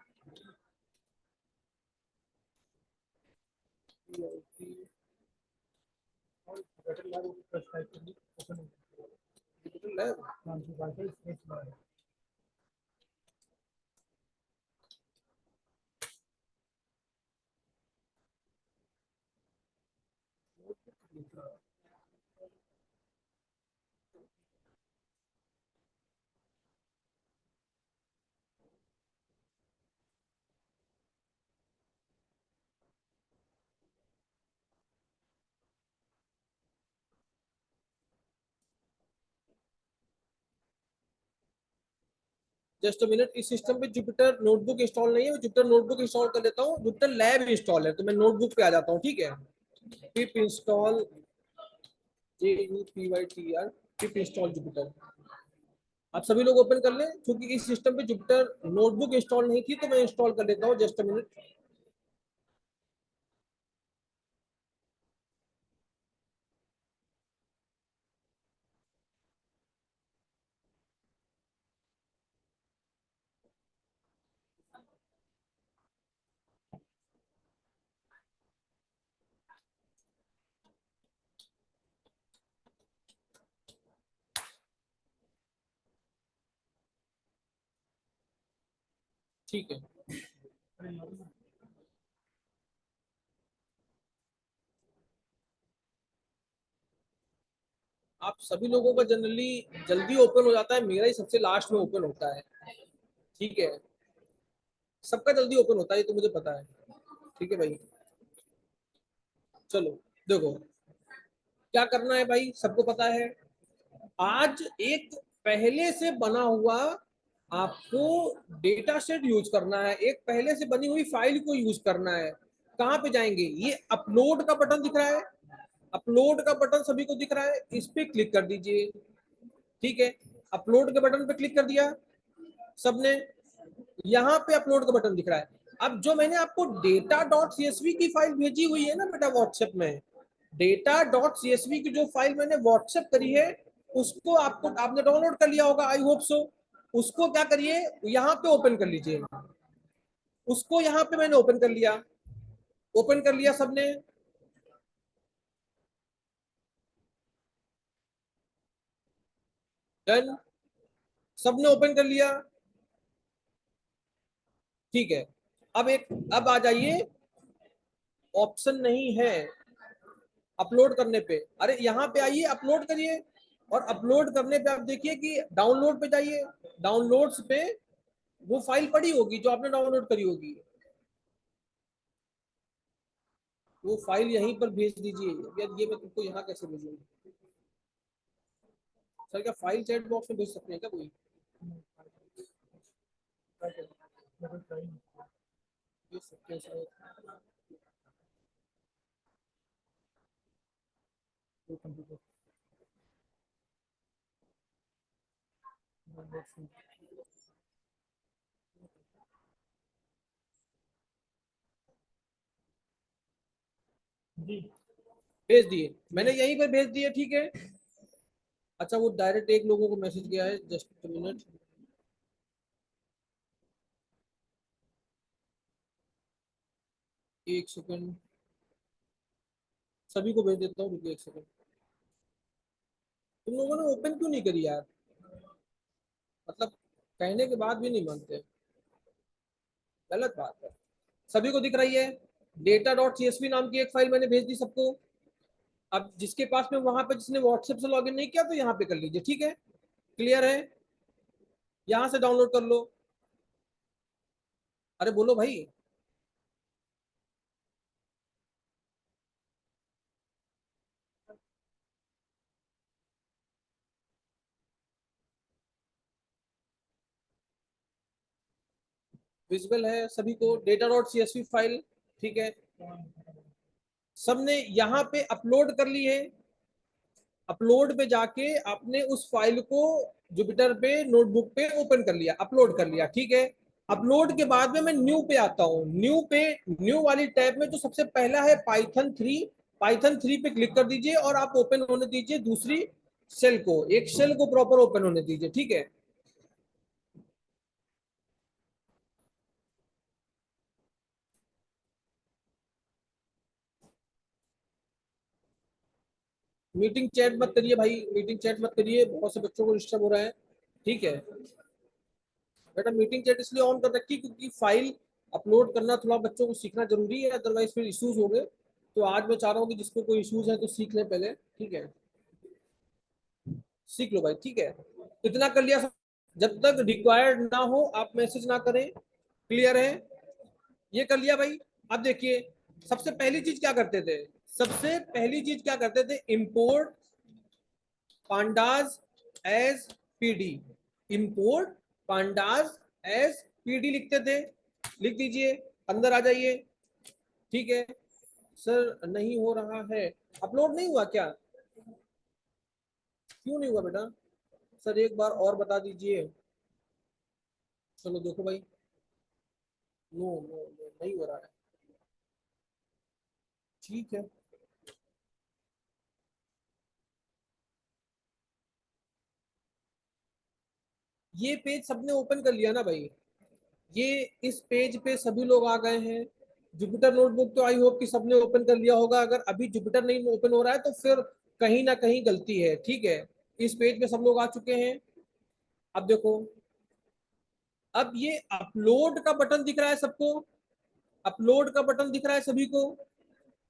Speaker 1: जस्ट अ मिनट, इस सिस्टम पे जुपिटर नोटबुक इंस्टॉल नहीं है, जुपिटर नोटबुक इंस्टॉल कर लेता हूँ। जुपिटर लैब इंस्टॉल है तो मैं नोटबुक पे आ जाता हूँ, ठीक है। पिप इंस्टॉल, JUPYTER, पिप इंस्टॉल जुपिटर। आप सभी लोग ओपन कर लें, क्योंकि इस सिस्टम पे जुपिटर नोटबुक इंस्टॉल नहीं थी तो मैं इंस्टॉल कर लेता हूँ। Just a minute. ठीक है, आप सभी लोगों का जनरली जल्दी ओपन हो जाता है, मेरा ही सबसे लास्ट में ओपन होता है, ठीक है। सबका जल्दी ओपन होता है ये तो मुझे पता है, ठीक है भाई। चलो देखो क्या करना है भाई, सबको पता है। आज एक पहले से बना हुआ आपको डेटा सेट यूज करना है, एक पहले से बनी हुई फाइल को यूज करना है। कहाँ पे जाएंगे? ये अपलोड का बटन दिख रहा है, अपलोड का बटन सभी को दिख रहा है, इस पे क्लिक कर दीजिए, ठीक है। अपलोड के बटन पे क्लिक कर दिया सबने, यहाँ पे अपलोड का बटन दिख रहा है। अब जो मैंने आपको डेटा डॉट सीएसवी की फाइल भेजी हुई है ना बेटा व्हाट्सएप में, डेटा डॉट सीएसवी की जो फाइल मैंने व्हाट्सएप करी है उसको आपको आपने डाउनलोड कर लिया होगा, आई होप सो। उसको क्या करिए, यहाँ पे ओपन कर लीजिए। उसको यहाँ पे मैंने ओपन कर लिया, ओपन कर लिया सबने। डन, सबने ओपन कर लिया। ठीक है, अब आ जाइए, ऑप्शन नहीं है अपलोड करने पे। अरे यहाँ पे आइए, अपलोड करिए। और अपलोड करने पे आप देखिए कि डाउनलोड पे जाइए। डाउनलोड्स पे वो फाइल पड़ी होगी जो आपने डाउनलोड करी होगी, वो फाइल यहीं पर भेज दीजिए। यार ये मैं तुमको यहाँ कैसे भेजूँ सर? क्या फाइल चैट बॉक्स में भेज सकते हैं क्या कोई? भेज सकते हैं शायद। भेज दिए मैंने, यहीं पर भेज दिए, ठीक है। अच्छा, वो डायरेक्ट एक लोगों को मैसेज गया है, जस्ट मिनट। एक सेकंड, सभी को भेज देता हूँ, रुकिए एक सेकंड। तुम लोगों ने ओपन क्यों नहीं करी यार? मतलब कहने के बाद भी नहीं मानते, गलत बात है। सभी को दिख रही है? डेटा डॉट सीएसवी नाम की एक फाइल मैंने भेज दी सबको। अब जिसके पास में वहां पे, जिसने व्हाट्सएप से लॉगिन नहीं किया तो यहाँ पे कर लीजिए, ठीक है। क्लियर है? यहाँ से डाउनलोड कर लो। अरे बोलो भाई। विजिबल है सभी को डेटा डॉट सीएसवी फाइल? ठीक है, सबने यहाँ पे अपलोड कर ली है। अपलोड पे जाके आपने उस फाइल को जुपिटर पे नोटबुक पे ओपन कर लिया, अपलोड कर लिया, ठीक है। अपलोड के बाद में मैं न्यू पे आता हूँ। न्यू वाली टैब में जो सबसे पहला है पाइथन 3, पाइथन 3 पे क्लिक कर दीजिए और आप ओपन होने दीजिए दूसरी सेल को, एक सेल को प्रॉपर ओपन होने दीजिए, ठीक है। मीटिंग चैट मत करिए भाई, मीटिंग चैट मत करिए, बहुत से बच्चों को डिस्टर्ब हो रहा है, ठीक है। बेटा मीटिंग चैट इसलिए ऑन कर रखी क्योंकि फाइल अपलोड करना थोड़ा बच्चों को सीखना जरूरी है, अदरवाइज फिर इश्यूज हो गए। तो आज मैं चाह रहा हूँ कि जिसको कोई इश्यूज है तो सीख ले पहले, ठीक है। सीख लो भाई, ठीक है। इतना कर लिया। जब तक रिक्वायर्ड ना हो आप मैसेज ना करें। क्लियर है? ये कर लिया भाई। अब देखिए, सबसे पहली चीज क्या करते थे? सबसे पहली चीज क्या करते थे? Import pandas as PD. Import pandas as PD लिखते थे। लिख दीजिए, अंदर आ जाइए, ठीक है। सर नहीं हो रहा है, अपलोड नहीं हुआ क्या? क्यों नहीं हुआ बेटा? सर एक बार और बता दीजिए। चलो देखो भाई, नो नो नो नहीं हो रहा है, ठीक है। ये पेज सबने ओपन कर लिया ना भाई? ये इस पेज पे सभी लोग आ गए हैं। जुपिटर नोटबुक तो आई होप कि सबने ओपन कर लिया होगा। अगर अभी जुपिटर नहीं ओपन हो रहा है तो फिर कहीं ना कहीं गलती है, ठीक है। इस पेज पे सब लोग आ चुके हैं। अब देखो, अब ये अपलोड का बटन दिख रहा है सबको? अपलोड का बटन दिख रहा है सभी को?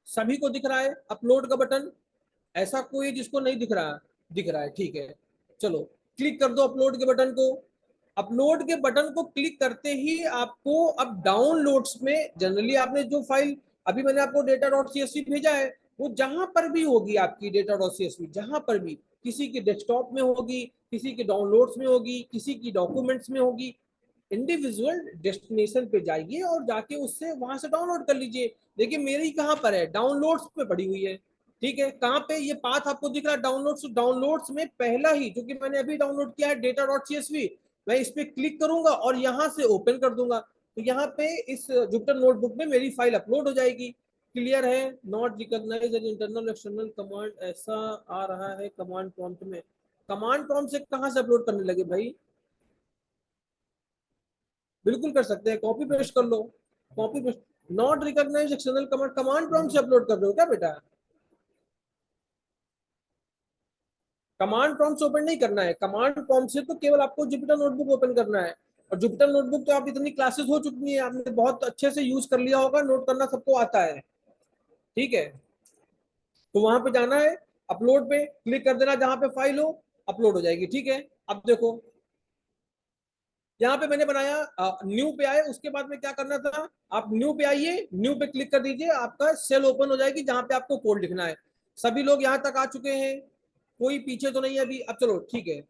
Speaker 1: सभी को दिख रहा है अपलोड का बटन? ऐसा कोई जिसको नहीं दिख रहा? दिख रहा है, ठीक है। चलो क्लिक कर दो अपलोड के बटन को। अपलोड के बटन को क्लिक करते ही आपको अब डाउनलोड्स में, जनरली आपने जो फाइल अभी मैंने आपको data dot C S V भेजा है, वो जहां पर भी होगी आपकी data dot C S V, जहां पर भी, किसी के डेस्कटॉप में होगी, किसी के डाउनलोड्स में होगी, किसी की डॉक्यूमेंट्स में होगी, इंडिविजुअल डेस्टिनेशन पे जाइए और जाके उससे वहां से डाउनलोड कर लीजिए। देखिए मेरी कहाँ पर है, डाउनलोड्स पे पड़ी हुई है, ठीक है। कहाँ पे ये पाथ आपको दिख रहा है? डाउनलोड्स। डाउनलोड्स में पहला ही जो कि मैंने अभी डाउनलोड किया है, data dot C S V, मैं इस पे क्लिक करूंगा और यहाँ से ओपन कर दूंगा, तो यहाँ पे इस जुपिटर नोटबुक में मेरी फाइल अपलोड हो जाएगी। क्लियर है? Not recognise as internal external command, ऐसा आ रहा है कमांड प्रॉम्प्ट में। कमांड प्रॉम्प्ट से कहाँ से अपलोड करने लगे भाई? बिल्कुल कर सकते हैं, कॉपी पेस्ट कर लो, copy paste. Not recognise external command, command prompt से अपलोड कर रहे हो क्या बेटा? कमांड प्रॉम्प्ट से ओपन नहीं करना है, कमांड प्रॉम्प्ट से तो केवल आपको जुपिटर नोटबुक ओपन करना है। और जुपिटर नोटबुक तो आप इतनी क्लासेस हो चुकी है, आपने बहुत अच्छे से यूज कर लिया होगा, नोट करना सबको आता है, ठीक है। तो वहां पे जाना है, अपलोड पे क्लिक कर देना, जहां पे फाइल हो अपलोड हो जाएगी, ठीक है। अब देखो यहाँ पे मैंने बनाया, न्यू पे आए, उसके बाद में क्या करना था, आप न्यू पे आइए, न्यू पे क्लिक कर दीजिए, आपका सेल ओपन हो जाएगी जहां पे आपको कोड लिखना है। सभी लोग यहाँ तक आ चुके हैं, कोई पीछे तो नहीं है अभी? अब चलो ठीक है।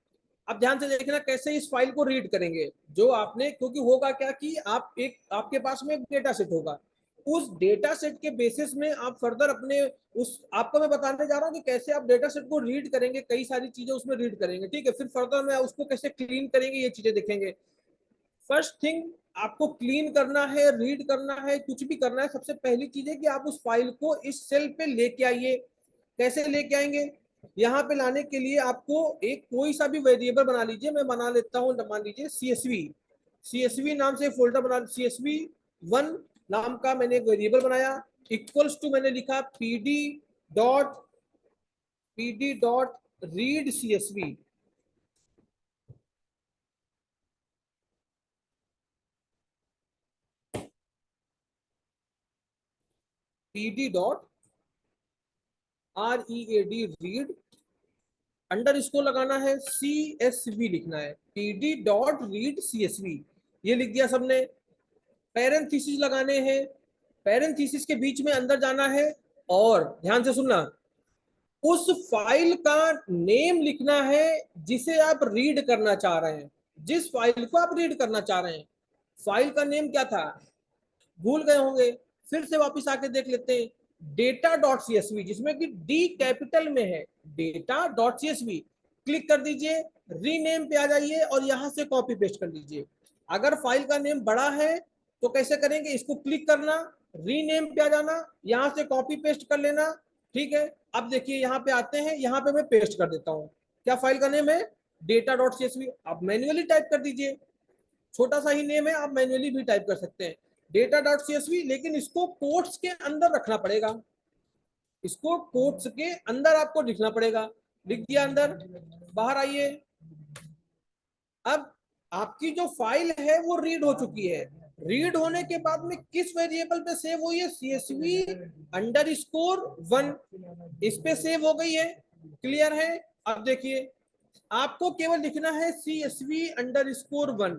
Speaker 1: अब ध्यान से देखना कैसे इस फाइल को रीड करेंगे, जो आपने, क्योंकि होगा क्या कि आप एक, आपके पास में एक डेटा सेट होगा, उस डेटा सेट के बेसिस में आप फर्दर अपने उस, आपको मैं बताने जा रहा हूँ कि कैसे आप डेटा सेट को रीड करेंगे, कई सारी चीजें उसमें रीड करेंगे, ठीक है। फिर फर्दर में उसको कैसे क्लीन करेंगे ये चीजें देखेंगे। फर्स्ट थिंग, आपको क्लीन करना है, रीड करना है, कुछ भी करना है, सबसे पहली चीज है कि आप उस फाइल को इस सेल पे लेके आइए। कैसे लेके आएंगे? यहाँ पे लाने के लिए आपको एक कोई सा भी वेरिएबल बना लीजिए, मैं बना लेता हूँ, मान लीजिए CSV, CSV नाम से फोल्डर बना, CSV1 नाम का मैंने एक वेरिएबल बनाया, इक्वल्स टू मैंने लिखा pd dot read CSV, pd.read read, under इसको लगाना है CSV लिखना है, pd.read CSV, ये लिख दिया सबने। पैरेंथेसिस लगाने हैं, पैरेंथेसिस के बीच में अंदर जाना है, और ध्यान से सुनना, उस फाइल का नेम लिखना है जिसे आप रीड करना चाह रहे हैं, जिस फाइल को आप रीड करना चाह रहे हैं। फाइल का नेम क्या था, भूल गए होंगे, फिर से वापस आके देख लेते हैं, data.csv, जिसमें कि डी कैपिटल में है, data.csv, क्लिक कर दीजिए, रीनेम पे आ जाइए और यहां से कॉपी पेस्ट कर लीजिए। अगर फाइल का नेम बड़ा है तो कैसे करेंगे, इसको क्लिक करना, रीनेम पे आ जाना, यहां से कॉपी पेस्ट कर लेना, ठीक है। अब देखिए यहाँ पे आते हैं, यहाँ पे मैं पेस्ट कर देता हूँ, क्या फाइल का नेम है, data.csv। आप मैन्युअली टाइप कर दीजिए, छोटा सा ही नेम है, आप मैन्युअली भी टाइप कर सकते हैं, data.csv, लेकिन इसको कोट्स के अंदर रखना पड़ेगा, इसको कोट्स के अंदर आपको लिखना पड़ेगा। लिख दिया अंदर, बाहर आइए। अब आपकी जो फाइल है वो रीड हो चुकी है, रीड होने के बाद में किस वेरिएबल पे सेव हुई है, CSV_1, इस पे सेव हो गई है, क्लियर है। अब देखिए, आपको केवल लिखना है CSV_1,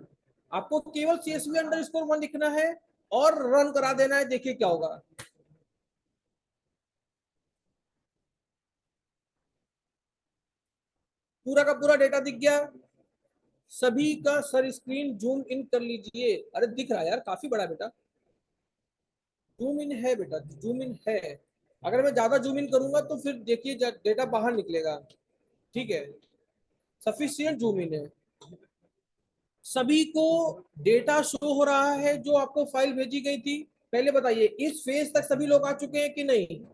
Speaker 1: आपको केवल CSV_1 लिखना है और रन करा देना है, देखिए क्या होगा। पूरा का पूरा डेटा दिख गया सभी का। सर स्क्रीन जूम इन कर लीजिए, अरे दिख रहा है यार, काफी बड़ा बेटा, जूम इन है बेटा, जूम इन है। अगर मैं ज्यादा जूम इन करूंगा तो फिर देखिए डेटा बाहर निकलेगा, ठीक है। सफिशियंट जूम इन है, सभी को डेटा शो हो रहा है जो आपको फाइल भेजी गई थी। पहले बताइए, इस फेज तक सभी लोग आ चुके हैं कि नहीं?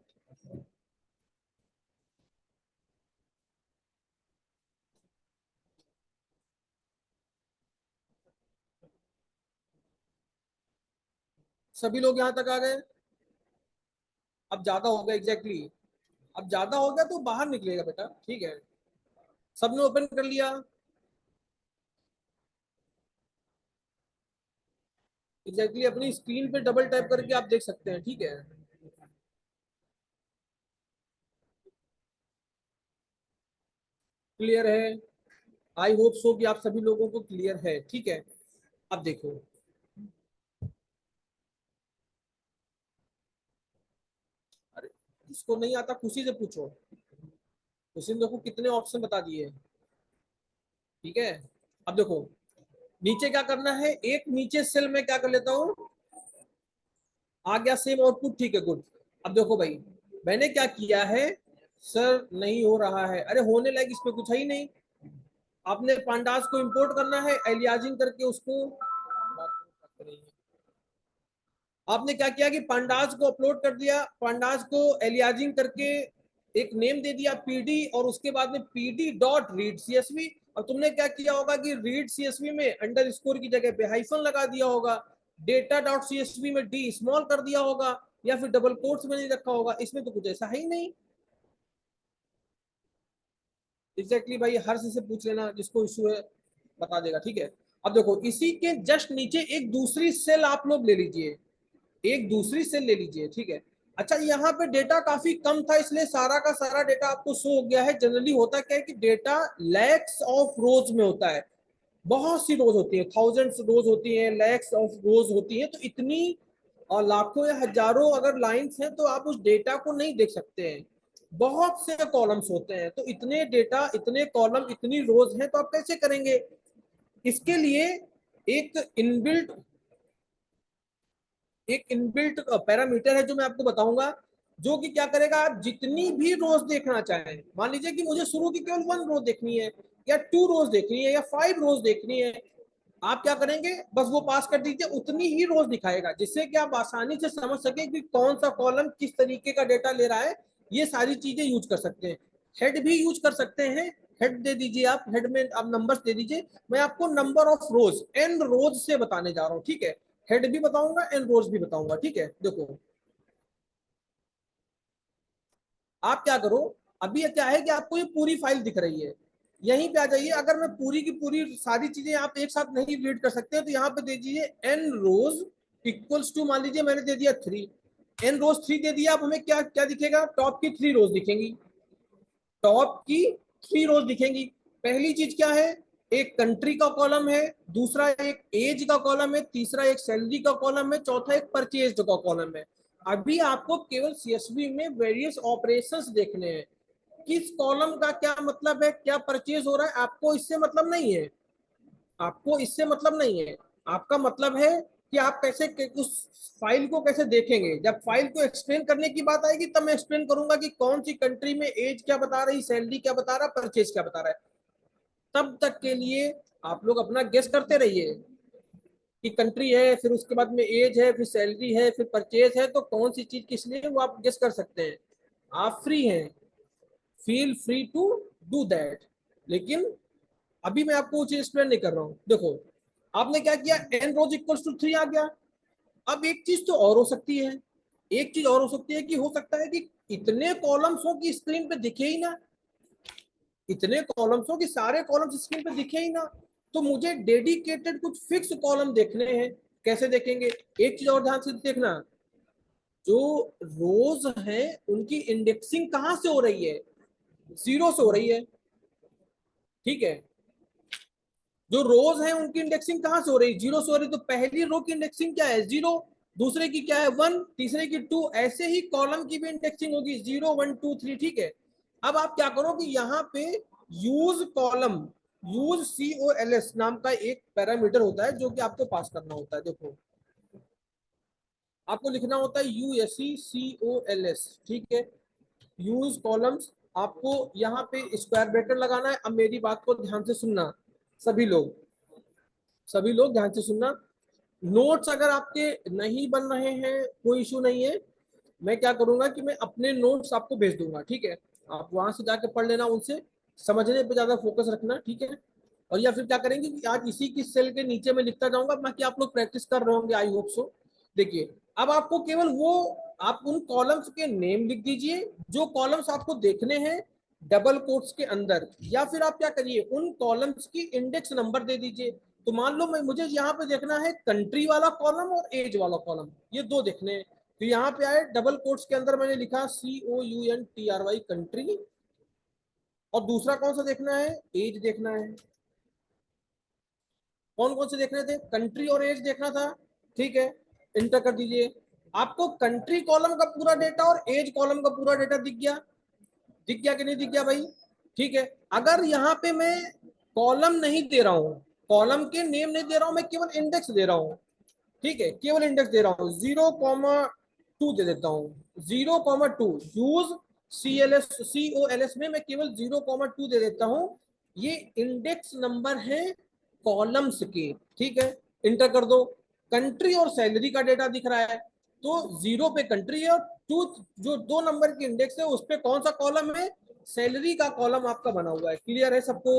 Speaker 1: सभी लोग यहां तक आ गए? अब ज्यादा हो गया, एग्जैक्टली अब ज्यादा हो गया तो बाहर निकलेगा बेटा, ठीक है। सबने ओपन कर लिया, एग्जैक्टली अपनी स्क्रीन पे डबल टैप करके आप देख सकते हैं, ठीक है। क्लियर है? आई होप सो कि आप सभी लोगों को क्लियर है, ठीक है। अब देखो, अरे इसको नहीं आता खुशी से पूछो, खुशी ने देखो कितने ऑप्शन बता दिए, ठीक है। अब देखो, नीचे क्या करना है, एक नीचे सेल में क्या कर लेता हूँ, आ गया सेम आउटपुट, ठीक है, गुड। अब देखो भाई, मैंने क्या किया है, सर नहीं हो रहा है, अरे होने लायक इसमें कुछ है ही नहीं। आपने पांडास को इंपोर्ट करना है, एलियाजिंग करके उसको, आपने क्या किया कि पांडास को अपलोड कर दिया, पांडास को एलियाजिंग करके एक नेम दे दिया PD, और उसके बाद में PD.read CSV, अब तुमने क्या किया होगा कि रीड सीएसवी में अंडर स्कोर की जगह पे हाइफन लगा दिया होगा, डेटा डॉट सीएसवी में डी स्मॉल कर दिया होगा, या फिर डबल कोट्स में नहीं रखा होगा। इसमें तो कुछ ऐसा है ही नहीं। एग्जैक्टली भाई, हर से पूछ लेना, जिसको इशू है बता देगा, ठीक है। अब देखो इसी के जस्ट नीचे एक दूसरी सेल आप लोग ले लीजिए, एक दूसरी सेल ले लीजिए, ठीक है। अच्छा, यहाँ पे डेटा काफी कम था इसलिए सारा का सारा डेटा आपको शो हो गया है। जनरली होता क्या है कि डेटा लैक्स ऑफ रोज में होता है, बहुत सी रोज होती है, थाउजेंड्स रोज होती है, लैक्स ऑफ रोज होती है, तो इतनी और लाखों या हजारों अगर लाइंस हैं तो आप उस डेटा को नहीं देख सकते हैं। बहुत से कॉलम्स होते हैं, तो इतने डेटा, इतने कॉलम, इतनी रोज हैं, तो आप कैसे करेंगे? इसके लिए एक इनबिल्ट एक इनबिल्ट पैरामीटर है जो मैं आपको बताऊंगा, जो कि क्या करेगा, आप जितनी भी रोज देखना चाहें, मान लीजिए कि मुझे शुरू की केवल 1 रोज देखनी है, या 2 रोज देखनी है, या 5 रोज देखनी है, आप क्या करेंगे, बस वो पास कर दीजिए, उतनी ही रोज दिखाएगा, जिससे कि आप आसानी से समझ सके कि कौन सा कॉलम किस तरीके का डेटा ले रहा है। ये सारी चीजें यूज कर सकते हैं। हेड भी यूज कर सकते हैं, हेड दे दीजिए, आप हेड में आप नंबर्स दे दीजिए। मैं आपको नंबर ऑफ रोज, एन रोज से बताने जा रहा हूँ, ठीक है। हेड भी बताऊंगा, एन रोज भी बताऊंगा, ठीक है। देखो आप क्या करो, अभी क्या है कि आपको ये पूरी फाइल दिख रही है, यहीं पे आ जाइए। अगर मैं पूरी की पूरी सारी चीजें आप एक साथ नहीं रीड कर सकते तो यहाँ पे दे दीजिए एन रोज इक्वल्स टू, मान लीजिए मैंने दे दिया 3, एन रोज 3 दे दिया। अब हमें क्या क्या दिखेगा, टॉप की 3 रोज दिखेंगी, टॉप की 3 रोज दिखेंगी। पहली चीज क्या है, एक कंट्री का कॉलम है, दूसरा एक एज का कॉलम है, तीसरा एक सैलरी का कॉलम है, चौथा एक परचेज का कॉलम है। अभी आपको केवल सीएसवी में वेरियस ऑपरेशंस देखने हैं, किस कॉलम का क्या मतलब है, क्या परचेज हो रहा है, आपको इससे मतलब नहीं है, आपको इससे मतलब नहीं है। आपका मतलब है कि आप कैसे उस फाइल को कैसे देखेंगे। जब फाइल को एक्सप्लेन करने की बात आएगी तब मैं एक्सप्लेन करूंगा कि कौन सी कंट्री में एज क्या बता रही, सैलरी क्या बता रहा, परचेज क्या बता रहा है। तब तक के लिए आप लोग अपना गेस करते रहिए कि कंट्री है, फिर उसके बाद में एज है, फिर सैलरी है, फिर परचेज है, तो कौन सी चीज किस लिए, वो आप गेस कर सकते हैं। आप फ्री हैं, feel free to do that. लेकिन अभी मैं आपको वो चीज एक्सप्लेन नहीं कर रहा हूँ। देखो आपने क्या किया, एन रोज इक्वल्स टू 3 आ गया। अब एक चीज तो और हो सकती है, एक चीज और हो सकती है कि हो सकता है कि इतने कॉलम्स हो कि स्क्रीन पे दिखे ही ना, इतने कॉलम्स हो कि सारे कॉलम्स स्क्रीन पे दिखे ही ना। तो मुझे डेडिकेटेड कुछ फिक्स कॉलम देखने हैं। कैसे देखेंगे, एक चीज और ध्यान से देखना, जो रोज हैं उनकी इंडेक्सिंग कहां से हो रही है, जीरो से हो रही है, ठीक है। जो रोज है उनकी इंडेक्सिंग कहां से हो रही है, जीरो से हो रही है। तो पहली रो की इंडेक्सिंग क्या है, जीरो, दूसरे की क्या है 1, तीसरे की 2, ऐसे ही कॉलम की भी इंडेक्सिंग होगी 0 1 2 3, ठीक है। अब आप क्या करो कि यहाँ पे यूज कॉलम, यूज COLS नाम का एक पैरामीटर होता है जो कि आपको पास करना होता है। देखो आपको लिखना होता है USE COLS, ठीक है। यूज कॉलम्स, आपको यहाँ पे स्क्वायर ब्रैकेट लगाना है। अब मेरी बात को ध्यान से सुनना, सभी लोग, सभी लोग ध्यान से सुनना। नोट्स अगर आपके नहीं बन रहे हैं कोई इशू नहीं है, मैं क्या करूंगा कि मैं अपने नोट्स आपको भेज दूंगा, ठीक है। आप वहां से जाके पढ़ लेना, उनसे समझने पे ज्यादा फोकस रखना, ठीक है। और या फिर क्या करेंगे कि आज इसी की सेल के नीचे मैं लिखता जाऊंगा, बाकी आप लोग प्रैक्टिस कर रहे होंगे, आई होप सो। देखिए अब आपको केवल वो, आप उन कॉलम्स के नेम लिख दीजिए जो कॉलम्स आपको देखने हैं डबल कोट्स के अंदर, या फिर आप क्या करिए उन कॉलम्स की इंडेक्स नंबर दे दीजिए। तो मान लो मैं, मुझे यहाँ पे देखना है कंट्री वाला कॉलम और एज वाला कॉलम, ये दो देखने हैं। तो यहाँ पे आए डबल कोट्स के अंदर मैंने लिखा COUNTRY कंट्री, और दूसरा कौन सा देखना है, एज देखना है। कौन कौन से देखने थे, कंट्री और एज देखना था, ठीक है। इंटर कर दीजिए। आपको कंट्री कॉलम का पूरा डेटा और एज कॉलम का पूरा डेटा दिख गया, दिख गया कि नहीं दिख गया भाई, ठीक है। अगर यहाँ पे मैं कॉलम नहीं दे रहा हूँ, कॉलम के नेम नहीं दे रहा हूँ, मैं केवल इंडेक्स दे रहा हूँ, ठीक है, केवल इंडेक्स दे रहा हूँ, 0,2 दे देता हूँ, 0,2 यूज COLS में मैं केवल 0,2 दे देता हूँ। ये इंडेक्स नंबर है कॉलम्स के, ठीक है। इंटर कर दो। कंट्री और सैलरी का डेटा दिख रहा है, तो 0 पे कंट्री है, और 2 जो 2 नंबर की इंडेक्स है उस पे कौन सा कॉलम है, सैलरी का कॉलम आपका बना हुआ है। क्लियर है सबको,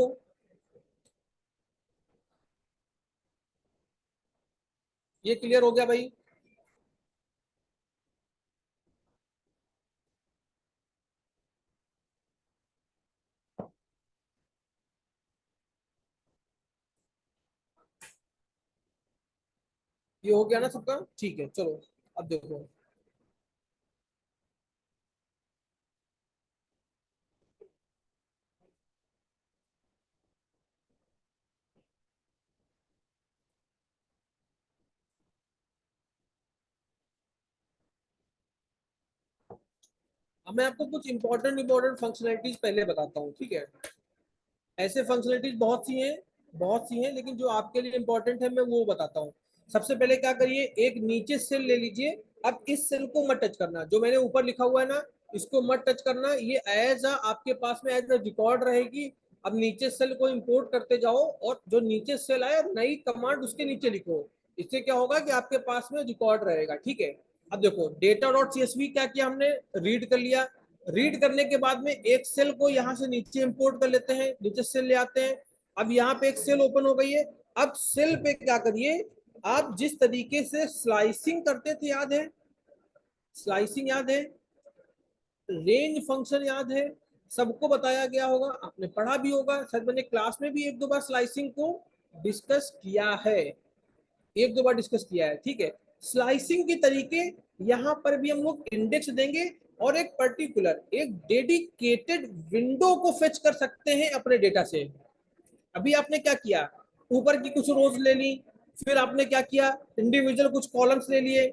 Speaker 1: ये क्लियर हो गया भाई? ये हो गया ना सबका? ठीक है, चलो अब देखो। अब मैं आपको कुछ इंपॉर्टेंट फंक्शनलिटीज पहले बताता हूँ, ठीक है? ऐसे फंक्शनलिटीज बहुत सी हैं, लेकिन जो आपके लिए इंपॉर्टेंट है मैं वो बताता हूँ। सबसे पहले क्या करिए, एक नीचे सेल ले लीजिए। अब इस सेल को मत टच करना, जो मैंने ऊपर लिखा हुआ है ना, इसको मत टच करना। ये एज अ आपके पास में एज अ रिकॉर्ड रहेगी। अब नीचे सेल को इंपोर्ट करते जाओ, और जो नीचे सेल आया नई कमांड उसके नीचे लिखो। इससे क्या होगा कि आपके पास में रिकॉर्ड रहेगा, ठीक है? अब देखो, डेटा डॉट सीएसवी क्या किया हमने, रीड कर लिया। रीड करने के बाद में एक सेल को यहाँ से नीचे इंपोर्ट कर लेते हैं, नीचे सेल ले आते हैं। अब यहाँ पे एक सेल ओपन हो गई है। अब सेल पे क्या करिए, आप जिस तरीके से स्लाइसिंग करते थे, याद है? स्लाइसिंग याद है? रेंज फंक्शन याद है? सबको बताया गया होगा, आपने पढ़ा भी होगा शायद, मैंने क्लास में भी एक दो बार स्लाइसिंग को डिस्कस किया है। एक दो बार डिस्कस किया है, ठीक है? स्लाइसिंग के तरीके यहाँ पर भी हम लोग इंडेक्स देंगे, और एक पर्टिकुलर एक डेडिकेटेड विंडो को फेच कर सकते हैं अपने डेटा से। अभी आपने क्या किया, ऊपर की कुछ रोज ले ली, फिर आपने क्या किया, इंडिविजुअल कुछ कॉलम्स ले लिए।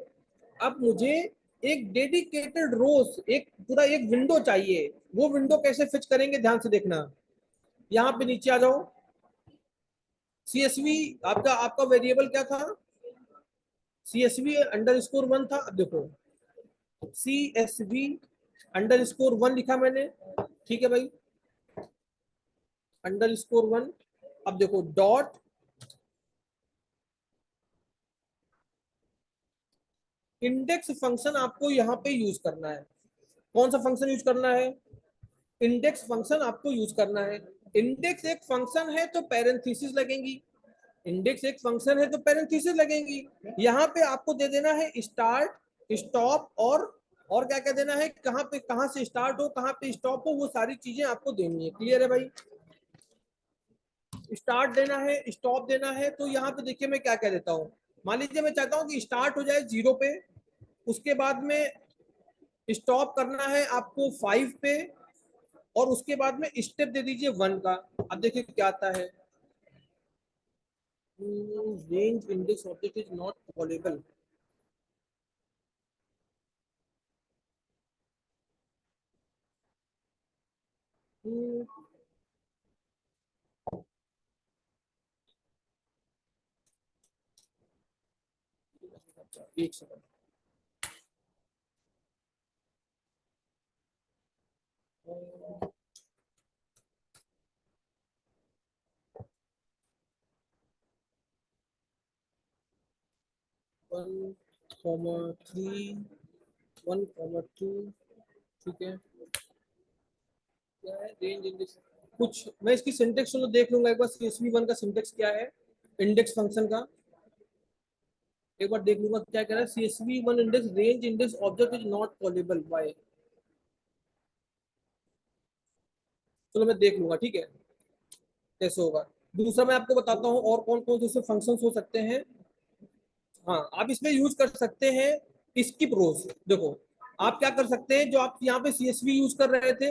Speaker 1: अब मुझे एक डेडिकेटेड रोज, एक पूरा एक विंडो चाहिए। वो विंडो कैसे फिच करेंगे, ध्यान से देखना। यहाँ पे नीचे आ जाओ। सीएसवी, आपका आपका वेरिएबल क्या था? सीएसवी अंडर स्कोर वन था। अब देखो, CSV_1 लिखा मैंने, ठीक है भाई? _1। अब देखो डॉट इंडेक्स फंक्शन आपको यहाँ पे यूज करना है। कौन सा फंक्शन यूज करना है? इंडेक्स फंक्शन आपको यूज करना है। इंडेक्स एक फंक्शन है तो पैरेंथेसिस लगेंगी। इंडेक्स एक फंक्शन है तो पैरेंथेसिस लगेंगी। यहाँ पे आपको दे देना है स्टार्ट, स्टॉप, और क्या क्या देना है, कहाँ पे कहाँ से स्टार्ट हो कहाँ पे स्टॉप हो, वो सारी चीजें आपको देनी है। क्लियर है भाई? स्टार्ट देना है, स्टॉप देना है, तो यहाँ पे देखिए मैं क्या क्या देता हूँ। मान लीजिए मैं चाहता हूँ कि स्टार्ट हो जाए 0 पे, उसके बाद में स्टॉप करना है आपको 5 पे, और उसके बाद में स्टेप दे दीजिए 1 का। अब देखिए क्या आता है, range index object is not callable. एक सेकंड। 1,3, 1,2, ठीक है? क्या है रेंज इंडेक्स? कुछ मैं इसकी सिंटेक्स चलो देख लूंगा एक बार, CSV1 का सिंटेक्स क्या है, इंडेक्स फंक्शन का। एक बार देख लूंगा क्या कह रहा है। CSV1 index range index object is not callable by. चलो मैं देख लूंगा, ठीक है, कैसे होगा। दूसरा मैं आपको बताता हूँ और कौन कौन से फंक्शन हो सकते हैं। हाँ, आप इसमें यूज कर सकते हैं स्किप रोज। देखो, आप क्या कर सकते हैं, जो आप यहाँ पे CSV यूज कर रहे थे,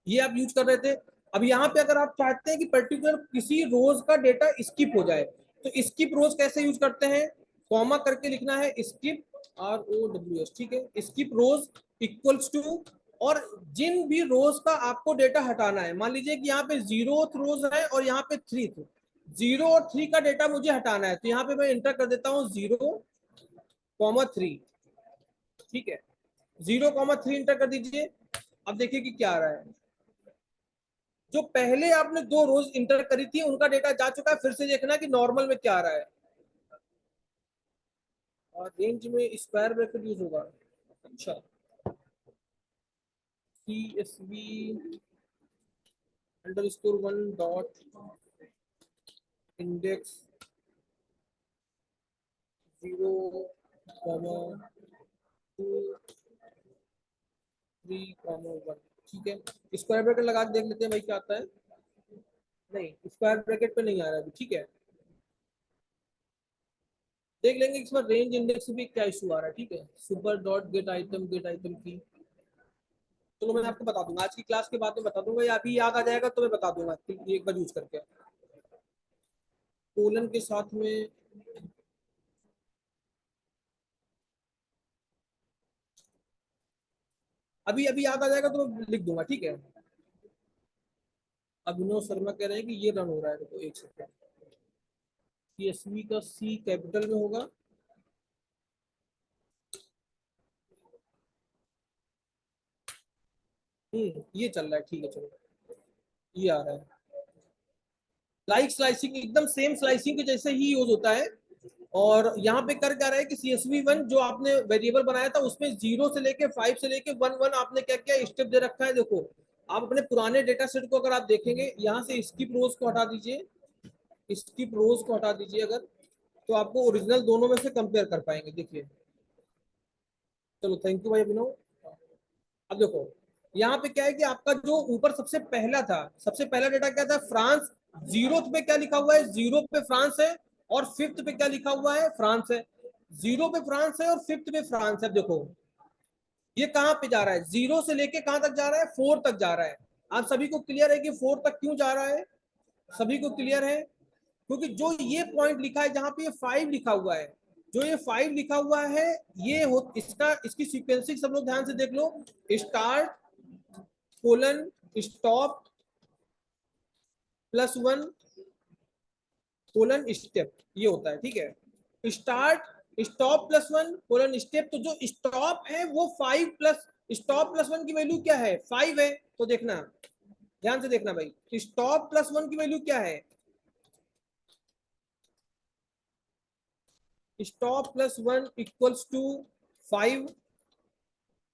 Speaker 1: ये आप यूज कर रहे थे। अब यहाँ पे अगर आप चाहते हैं कि पर्टिकुलर किसी रोज का डेटा स्किप हो जाए, तो स्किप रोज कैसे यूज करते हैं, कॉमा करके लिखना है स्किप, ROWS, ठीक है? स्किप रोज इक्वल्स टू, और जिन भी रोज का आपको डेटा हटाना है, मान लीजिए कि यहाँ पे 0th रोज है और यहाँ पे 3 थे, 0 और 3 का डेटा मुझे हटाना है, तो यहाँ पे मैं इंटर कर देता हूँ 0,3, ठीक है? 0,3 इंटर कर दीजिए। अब देखिए कि क्या आ रहा है, जो पहले आपने दो रोज इंटर करी थी उनका डेटा जा चुका है। फिर से देखना कि नॉर्मल में क्या आ रहा है, और रेंज में स्क्वायर ब्रैकेट यूज होगा। अच्छा, CSV_1 डॉट इंडेक्स 0, 2, 3, 1। ठीक है, स्क्वायर ब्रैकेट लगा के देख लेते हैं भाई क्या आता है। नहीं, स्क्वायर ब्रैकेट पे नहीं आ रहा है अभी। ठीक है, देख लेंगे इसमें रेंज इंडेक्स भी क्या इशू आ रहा है। ठीक है, सुपर डॉट गेट आइटम की। चलो मैं आपको बता दूंगा, आज की क्लास के बाद में बता दूंगा, या अभी याद आ जाएगा तो मैं बता दूंगा एक बार यूज करके कोलन के साथ में। अभी अभी याद आ जाएगा तो मैं लिख दूंगा। ठीक है, अभिनव शर्मा कह रहे हैं कि ये रन हो रहा है, देखो एक सेकंड। सीएसवी का सी कैपिटल में होगा। ये चल रहा है। ठीक है, चलो ये आ रहा है। लाइक स्लाइसिंग एकदम सेम स्लाइसिंग के जैसे ही यूज होता है। और यहाँ पे कर क्या रहा है कि CSV1 जो आपने वेरिएबल बनाया था उसमें 0 से लेके 5 से लेके 1 आपने क्या क्या स्टेप दे रखा है। देखो आप अपने पुराने डेटा सेट को अगर आप देखेंगे, यहाँ से स्किप रोज को हटा दीजिए, स्किप रोज को हटा दीजिए अगर, तो आपको ओरिजिनल दोनों में से कंपेयर कर पाएंगे। देखिए, चलो थैंक यू भाई अभिनव। अब देखो यहाँ पे क्या है कि आपका जो ऊपर सबसे पहला था, सबसे पहला डेटा क्या था, फ्रांस। जीरो पे क्या लिखा हुआ है, जीरो पे फ्रांस है। और फिफ्थ पे क्या लिखा हुआ है, फ्रांस है। जीरो पे फ्रांस है और फिफ्थ पे फ्रांस है। देखो ये कहाँ पे जा रहा है, जीरो से लेके कहाँ तक जा रहा है, फोर तक जा रहा है। आप सभी को क्लियर है कि फोर तक क्यों जा रहा है, सभी को क्लियर है। क्योंकि जो ये पॉइंट लिखा है जहां पे ये 5 लिखा हुआ है, जो ये 5 लिखा हुआ है, ये हो इसका इसकी सीक्वेंसिंग सब लोग ध्यान से देख लो। Start colon stop +1 colon step, ये होता है। ठीक है, स्टार्ट स्टॉप +1 कोलन स्टेप। तो जो स्टॉप है वो 5 प्लस स्टॉप +1 की वैल्यू क्या है, 5 है। तो देखना, ध्यान से देखना भाई, स्टॉप +1 की वैल्यू क्या है, स्टॉप +1 इक्वल्स टू 5।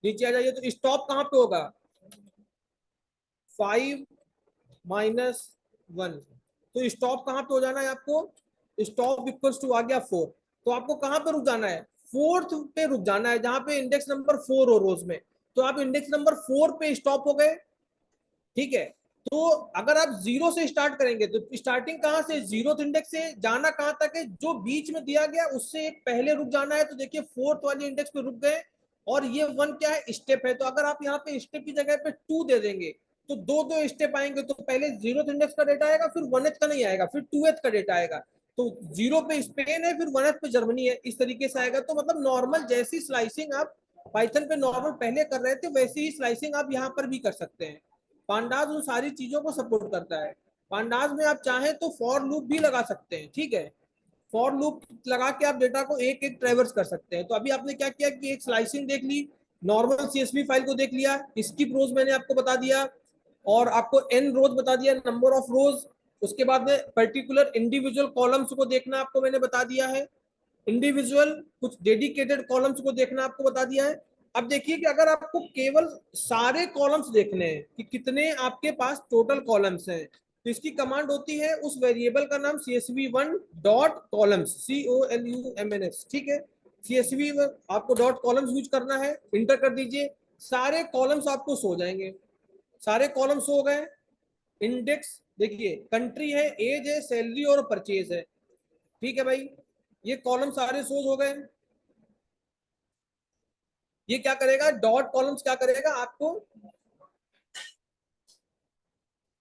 Speaker 1: नीचे आ जाइए तो स्टॉप कहां पे होगा, 5 - 1। तो स्टॉप कहां पे हो जाना है आपको, स्टॉप इक्वल्स टू आ गया 4। तो आपको कहां पे रुक जाना है, फोर्थ पे रुक जाना है, जहां पे इंडेक्स नंबर 4 हो रोज में। तो आप इंडेक्स नंबर 4 पे स्टॉप हो गए। ठीक है, तो अगर आप जीरो से स्टार्ट करेंगे तो स्टार्टिंग कहां से, जीरो इंडेक्स से जाना कहां तक है, जो बीच में दिया गया उससे एक पहले रुक जाना है। तो देखिए फोर्थ वाली इंडेक्स पे रुक गए। और ये 1 क्या है, स्टेप है। तो अगर आप यहाँ पे स्टेप की जगह पे 2 दे देंगे तो दो दो स्टेप आएंगे। तो पहले जीरो इंडेक्स का डेटा आएगा, फिर 1th का नहीं आएगा, फिर 2th का डेटा आएगा। तो जीरो पे स्पेन है, फिर 1th पे जर्मनी है, इस तरीके से आएगा। तो मतलब नॉर्मल जैसी स्लाइसिंग आप पाइथन पे नॉर्मल पहले कर रहे थे, वैसी ही स्लाइसिंग आप यहाँ पर भी कर सकते हैं। पांडास उन सारी चीजों को सपोर्ट करता है। पांडास में आप चाहें तो फॉर लूप भी लगा सकते हैं। ठीक है, फॉर लूप लगा के आप डेटा को एक एक ट्रेवर्स कर सकते हैं। तो अभी आपने क्या किया कि एक स्लाइसिंग देख ली, नॉर्मल CSV फाइल को देख लिया, स्किप रोज मैंने आपको बता दिया, और आपको n रोज बता दिया, नंबर ऑफ रोज। उसके बाद में पर्टिकुलर इंडिविजुअल कॉलम्स को देखना आपको मैंने बता दिया है, इंडिविजुअल कुछ डेडिकेटेड कॉलम्स को देखना आपको बता दिया है। अब देखिए कि अगर आपको केवल सारे कॉलम्स देखने हैं कि कितने आपके पास टोटल कॉलम्स हैं, तो इसकी कमांड होती है, उस वेरिएबल का नाम CSV1 डॉट कॉलम्स, COLUMNS। ठीक है, CSV आपको डॉट कॉलम्स यूज करना है, इंटर कर दीजिए, सारे कॉलम्स आपको सो जाएंगे। सारे कॉलम्स हो गए। इंडेक्स देखिए, कंट्री है, एज है, सैलरी और परचेज है। ठीक है भाई, ये कॉलम सारे सोज हो गए। ये क्या करेगा, डॉट कॉलम्स क्या करेगा आपको,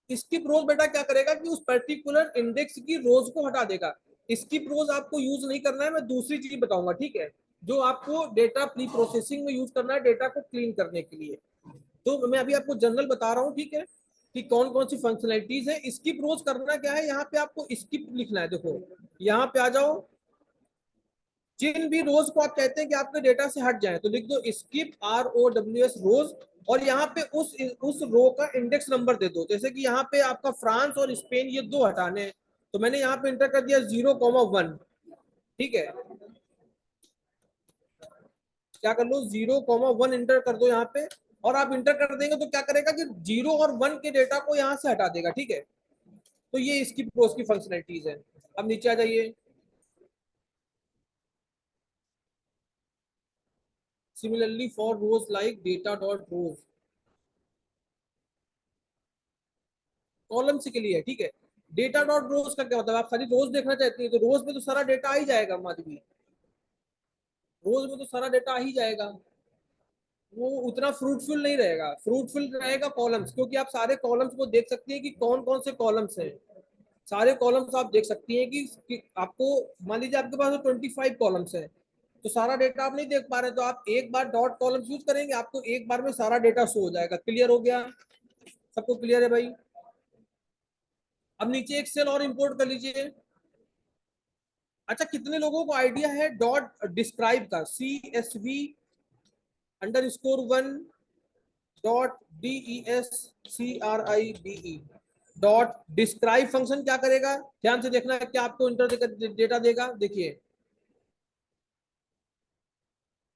Speaker 1: स्किप रोज बेटा क्या करेगा कि उस पर्टिकुलर इंडेक्स की रोज को हटा देगा। स्किप रोज आपको यूज नहीं करना है, मैं दूसरी चीज बताऊंगा। ठीक है, जो आपको डेटा प्री प्रोसेसिंग में यूज करना है, डेटा को क्लीन करने के लिए। तो मैं अभी आपको जनरल बता रहा हूँ। ठीक है, कि कौन कौन सी फंक्शनलिटीज है। स्किप रोज करना क्या है, यहाँ पे आपको स्किप लिखना है। देखो यहाँ पे आ जाओ, जिन भी रोज को आप कहते हैं कि आपके डेटा से हट जाए, तो लिख दो स्किप ROWS रोज। और यहाँ पे उस रो का इंडेक्स नंबर दे दो। जैसे कि यहाँ पे आपका फ्रांस और स्पेन ये दो हटाने हैं, तो मैंने यहाँ पे इंटर कर दिया 0,1। ठीक है, क्या कर लो, 0,1 इंटर कर दो यहाँ पे। और आप इंटर कर देंगे तो क्या करेगा कि 0 और 1 के डेटा को यहाँ से हटा देगा। ठीक है, तो ये इसकी प्रोस की फंक्शनलिटीज है। अब नीचे आ जाइए, similarly for rows like data dot rows, columns के लिए है, ठीक है। डेटा डॉट रोज का क्या मतलब, आप खाली रोज देखना चाहती हैं तो रोज में तो सारा डेटा आ ही जाएगा माधवी, रोज में तो सारा डेटा आ ही जाएगा। वो उतना फ्रूटफुल नहीं रहेगा, फ्रूटफुल रहेगा कॉलम्स, क्योंकि आप सारे कॉलम्स को देख सकती हैं कि कौन कौन से कॉलम्स हैं। सारे कॉलम्स आप देख सकती हैं कि आपको, मान लीजिए आपके पास 25 कॉलम्स हैं, तो सारा डेटा आप नहीं देख पा रहे, तो आप एक बार डॉट कॉलम्स यूज करेंगे, आपको एक बार में सारा डेटा शो हो जाएगा। क्लियर हो गया? सबको क्लियर है भाई? अब नीचे एक सेल और इंपोर्ट कर लीजिए। अच्छा, कितने लोगों को आइडिया है डॉट डिस्क्राइब का? CSV_1 .DESCRIBE dot describe function क्या करेगा, ध्यान से देखना है, क्या आपको इंटर डेटा देगा। देखिए,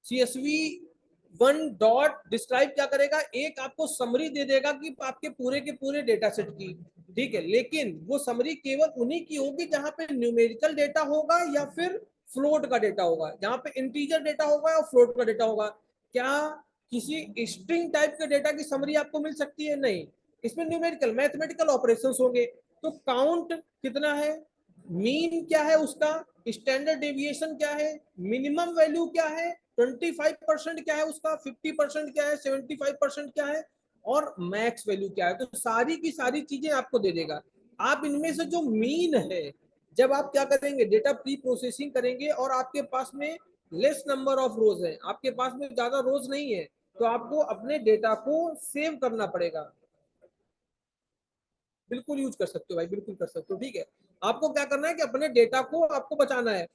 Speaker 1: CSV_1 डॉट डिस्क्राइब क्या करेगा, एक आपको समरी दे देगा कि आपके पूरे के पूरे डेटा सेट की, ठीक है। लेकिन वो समरी केवल उन्हीं की होगी जहां पे न्यूमेरिकल डेटा होगा या फिर फ्लोट का डेटा होगा, जहां पे इंटीजर डेटा होगा और फ्लोट का डेटा होगा। क्या किसी स्ट्रिंग टाइप के डेटा की समरी आपको मिल सकती है? नहीं। इसमें न्यूमेरिकल मैथमेटिकल ऑपरेशंस होंगे। तो काउंट कितना है, मीन क्या है उसका, स्टैंडर्ड डेविएशन क्या है, मिनिमम वैल्यू क्या है, 25% क्या है उसका, 50% क्या है, 75% क्या है, और मैक्स वैल्यू क्या है। तो सारी की सारी चीजें आपको दे देगा। आप इनमें से जो मीन है, जब आप क्या करेंगे, डेटा प्री प्रोसेसिंग करेंगे और आपके पास में लेस नंबर ऑफ रोज है, आपके पास में ज्यादा रोज नहीं है, तो आपको अपने डेटा को सेव करना पड़ेगा। बिल्कुल यूज कर सकते हो भाई, बिल्कुल कर सकते हो, ठीक है। आपको क्या करना है कि अपने डेटा को आपको बचाना है,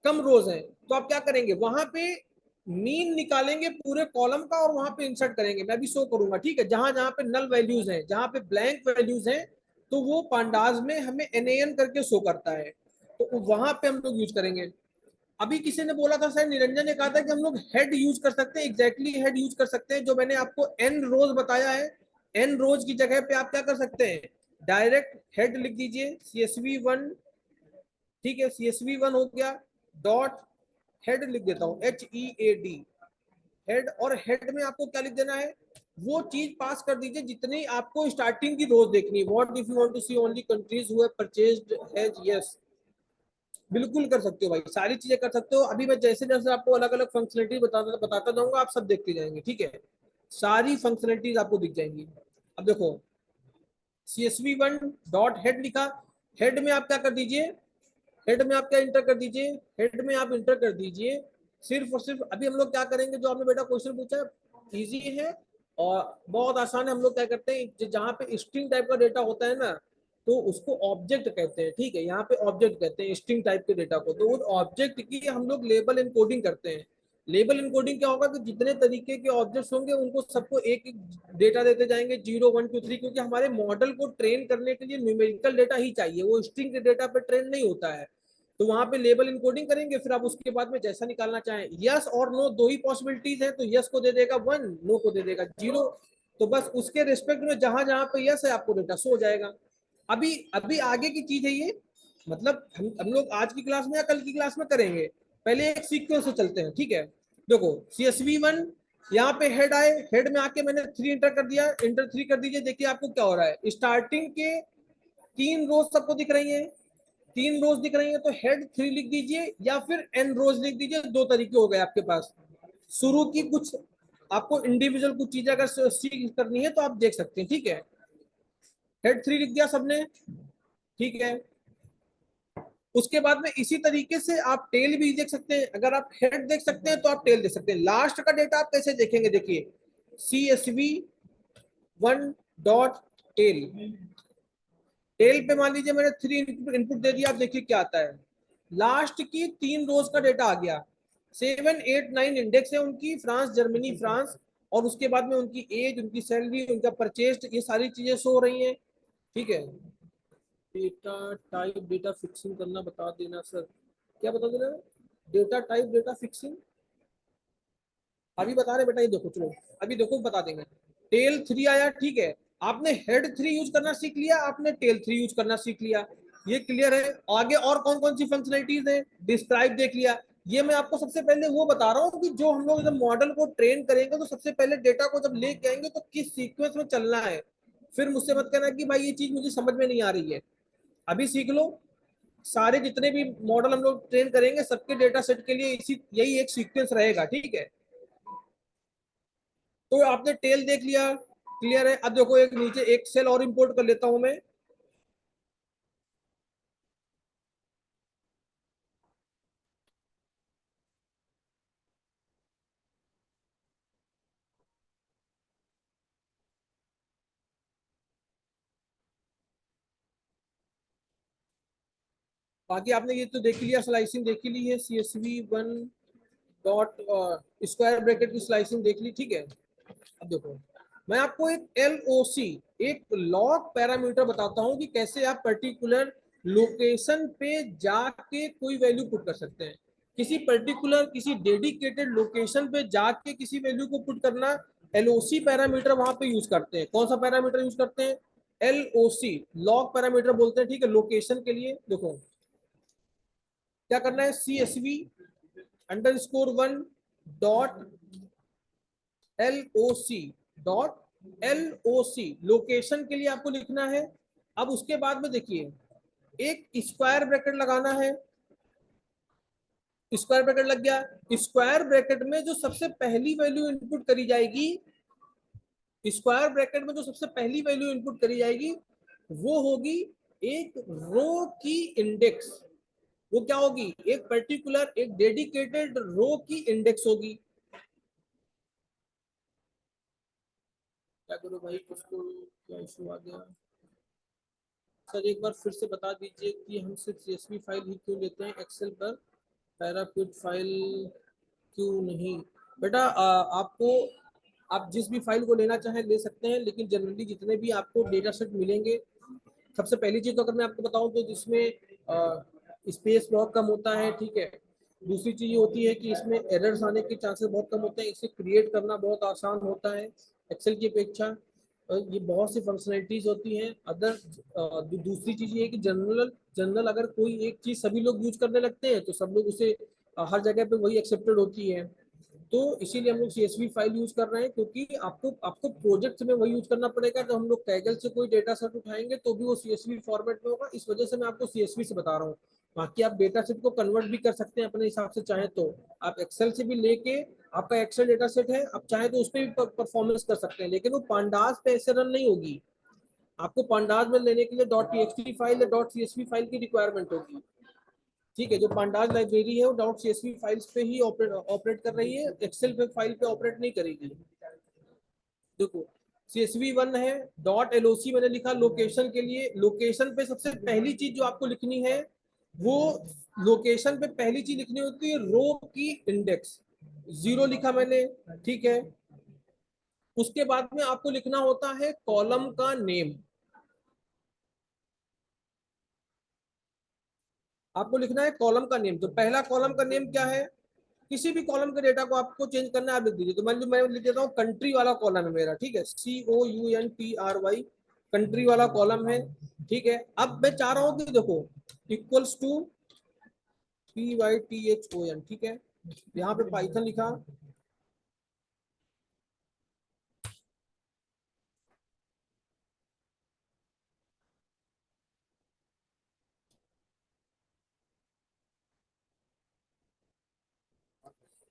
Speaker 1: कम रोज है, तो आप क्या करेंगे, वहां पे मीन निकालेंगे पूरे कॉलम का और वहां पे इंसर्ट करेंगे। मैं भी शो करूंगा, ठीक है। जहां जहां पे नल वैल्यूज हैं, जहां पे ब्लैंक वैल्यूज हैं, तो वो पांडाज में हमें NaN करके शो करता है, तो वहां पे हम लोग यूज करेंगे। अभी किसी ने बोला था, शायद निरंजन ने कहा था कि हम लोग हेड यूज कर सकते हैं, एग्जैक्टली हेड यूज कर सकते हैं, जो मैंने आपको एन रोज बताया है। एन रोज की जगह पे आप क्या कर सकते हैं, डायरेक्ट हेड लिख दीजिए, CSV_1, ठीक है, CSV_1 हो गया, डॉट हेड लिख देता हूं, HEAD, हेड। और हेड में आपको क्या लिख देना है, वो चीज पास कर दीजिए जितनी आपको स्टार्टिंग की रोज देखनी है। What if you want to see only countries who have purchased as yes, बिल्कुल कर सकते हो भाई, सारी चीजें कर सकते हो। अभी मैं जैसे जैसे आपको अलग अलग फंक्शनलिटी बताता जाऊंगा, आप सब देखते जाएंगे, ठीक है। सारी फंक्शनलिटीज आपको दिख जाएंगी। अब देखो, CSV_1 डॉट हेड लिखा, हेड में आप क्या कर दीजिए, हेड में आप क्या इंटर कर दीजिए, हेड में आप इंटर कर दीजिए सिर्फ और सिर्फ, अभी हम लोग क्या करेंगे, जो आपने बेटा क्वेश्चन पूछा है इजी है और बहुत आसान है। हम लोग क्या करते हैं, जहाँ पे स्ट्रिंग टाइप का डेटा होता है ना, तो उसको ऑब्जेक्ट कहते हैं, ठीक है। यहाँ पे ऑब्जेक्ट कहते हैं स्ट्रिंग टाइप के डेटा को, तो उस ऑब्जेक्ट की हम लोग लेबल एनकोडिंग करते हैं। लेबल एनकोडिंग क्या होगा कि जितने तरीके के ऑब्जेक्ट्स होंगे उनको सबको एक एक डेटा देते जाएंगे, 0 1 2 3, क्योंकि हमारे मॉडल को ट्रेन करने के लिए न्यूमेरिकल डेटा ही चाहिए, वो स्ट्रिंग के डेटा पे ट्रेन नहीं होता है। तो वहां पे लेबल इनकोडिंग करेंगे, फिर आप उसके बाद में जैसा निकालना चाहें, यस और नो दो ही पॉसिबिलिटीज है, तो यस को दे देगा 1, नो को दे देगा 0। तो बस उसके रिस्पेक्ट में जहां जहां पे यस है आपको डेटा शो हो जाएगा। अभी अभी आगे की चीज है ये, मतलब हम लोग आज की क्लास में या कल की क्लास में करेंगे, पहले एक सीक्वेंस से चलते हैं, ठीक है। देखो, CSV_1 यहाँ पे हेड आए, हेड में आके मैंने 3 इंटर कर दिया, इंटर 3 कर दीजिए, देखिए आपको क्या हो रहा है, स्टार्टिंग के 3 रोज सबको दिख रही है, 3 रोज दिख रही है, तो हेड 3 लिख दीजिए या फिर N रोज लिख दीजिए, दो तरीके हो गए आपके पास। शुरू की कुछ आपको इंडिविजुअल कुछ चीजें अगर सीख करनी है तो आप देख सकते हैं, ठीक है। हेड 3 लिख दिया सबने, ठीक है। उसके बाद में इसी तरीके से आप टेल भी देख सकते हैं, अगर आप हेड देख सकते हैं तो आप टेल देख सकते हैं। लास्ट का डेटा आप कैसे देखेंगे, देखिए, CSV_1 डॉट टेल, टेल पे मान लीजिए मैंने 3 इनपुट दे दिया, आप देखिए क्या आता है, लास्ट की 3 रोज का डेटा आ गया। 7 8 9 इंडेक्स है उनकी, फ्रांस जर्मनी फ्रांस, और उसके बाद में उनकी एज, उनकी सैलरी, उनका परचेज, ये सारी चीजें शो हो रही हैं, ठीक है। डेटा टाइप डेटा फिक्सिंग करना बता देना सर, क्या बता देना, डेटा टाइप डेटा फिक्सिंग अभी बता रहे बेटा, ये देखो चलो, अभी देखो बता देंगे। टेल 3 आया, ठीक है, आपने हेड 3 यूज करना सीख लिया, आपने टेल 3 यूज करना सीख लिया, ये क्लियर है। आगे और कौन कौन सी फंक्शनलिटीज है, डिस्क्राइब देख लिया, ये मैं आपको सबसे पहले वो बता रहा हूँ कि जो हम लोग जब मॉडल को ट्रेन करेंगे तो सबसे पहले डेटा को जब लेके आएंगे तो किस सीक्वेंस में चलना है। फिर मुझसे मत कहना कि भाई ये चीज मुझे समझ में नहीं आ रही है, अभी सीख लो। सारे जितने भी मॉडल हम लोग ट्रेन करेंगे सबके डेटा सेट के लिए इसी यही एक सीक्वेंस रहेगा, ठीक है। तो आपने टेल देख लिया, क्लियर है। अब देखो एक नीचे एक सेल और इंपोर्ट कर लेता हूं मैं। बाकी आपने ये तो देख लिया, स्लाइसिंग देख ली है, CSV1 डॉट स्क्वायर ब्रैकेट की स्लाइसिंग देख ली, ठीक है। अब देखो मैं आपको एक LOC, एक लॉग पैरामीटर बताता हूं कि कैसे आप पर्टिकुलर लोकेशन पे जाके कोई वैल्यू पुट कर सकते हैं। किसी पर्टिकुलर किसी डेडिकेटेड लोकेशन पे जाके किसी वैल्यू को पुट करना, LOC पैरामीटर वहां पे यूज करते हैं। कौन सा पैरामीटर यूज करते हैं? LOC, लॉग पैरामीटर बोलते हैं, ठीक है। लोकेशन के लिए देखो क्या करना है, CSV_1 dot LOC dot LOC, location के लिए आपको लिखना है। अब उसके बाद में देखिए एक स्क्वायर ब्रैकेट लगाना है। स्क्वायर ब्रैकेट लग गया। स्क्वायर ब्रैकेट में जो सबसे पहली वैल्यू इनपुट करी जाएगी, स्क्वायर ब्रैकेट में जो सबसे पहली वैल्यू इनपुट करी जाएगी वो होगी एक रो की इंडेक्स। वो क्या होगी? एक पर्टिकुलर एक डेडिकेटेड रो की इंडेक्स होगी। क्या करो भाई, किसको क्या इशू आ गया? सर एक बार फिर से बता दीजिए कि हम सिर्फ CSV फाइल ही क्यों लेते हैं एक्सेल पर, पैरापिट फाइल क्यों नहीं? बेटा आपको आप जिस भी फाइल को लेना चाहें ले सकते हैं, लेकिन जनरली जितने भी आपको डेटा सेट मिलेंगे, सबसे पहली चीज तो अगर मैं आपको बताऊं तो जिसमें स्पेस बहुत कम होता है, ठीक है। दूसरी चीज ये होती है कि इसमें एरर्स आने के चांसेस बहुत कम होते हैं, इसे क्रिएट करना बहुत आसान होता है एक्सेल की अपेक्षा। ये बहुत सी फंक्शनलिटीज होती हैं अदर। दूसरी चीज ये है कि जनरल जनरल अगर कोई एक चीज सभी लोग यूज करने लगते हैं तो सब लोग उसे हर जगह पे वही एक्सेप्टेड होती है। तो इसीलिए हम लोग CSV फाइल यूज कर रहे हैं, क्योंकि आपको आपको प्रोजेक्ट में वही यूज करना पड़ेगा। जब हम लोग कैगल से कोई डेटा सेट उठाएंगे तो भी वो CSV फॉर्मेट में होगा, इस वजह से मैं आपको CSV से बता रहा हूँ। बाकी आप डेटा सेट को कन्वर्ट भी कर सकते हैं अपने हिसाब से, चाहे तो आप एक्सेल से भी लेके, आपका एक्सेल डेटा सेट है, आप चाहे तो उस पर भी परफॉर्मेंस कर सकते हैं, लेकिन वो पांडास पे ऐसे रन नहीं होगी। आपको पांडास में लेने के लिए .txt फाइल या .csv फाइल की रिक्वायरमेंट होगी, ठीक है। जो पांडास लाइब्रेरी है वो .csv फाइल्स पे ही ऑपरेट कर रही है, एक्सेल पे फाइल पे ऑपरेट नहीं करेगी। देखो CSV1 है, .LOC मैंने लिखा लोकेशन के लिए। लोकेशन पे सबसे पहली चीज जो आपको लिखनी है वो, लोकेशन पे पहली चीज लिखनी होती है रो की इंडेक्स। 0 लिखा मैंने, ठीक है। उसके बाद में आपको लिखना होता है कॉलम का नेम। आपको लिखना है कॉलम का नेम। तो पहला कॉलम का नेम क्या है? किसी भी कॉलम के डेटा को आपको चेंज करना है, आप लिख दीजिए। तो मैं लिख देता हूँ कंट्री वाला कॉलम है मेरा, ठीक है, COUNTRY, कंट्री वाला कॉलम है, ठीक है। अब मैं चाह रहा हूँ कि देखो इक्वल्स टू PYTHON, ठीक है। यहाँ पे पाइथन लिखा।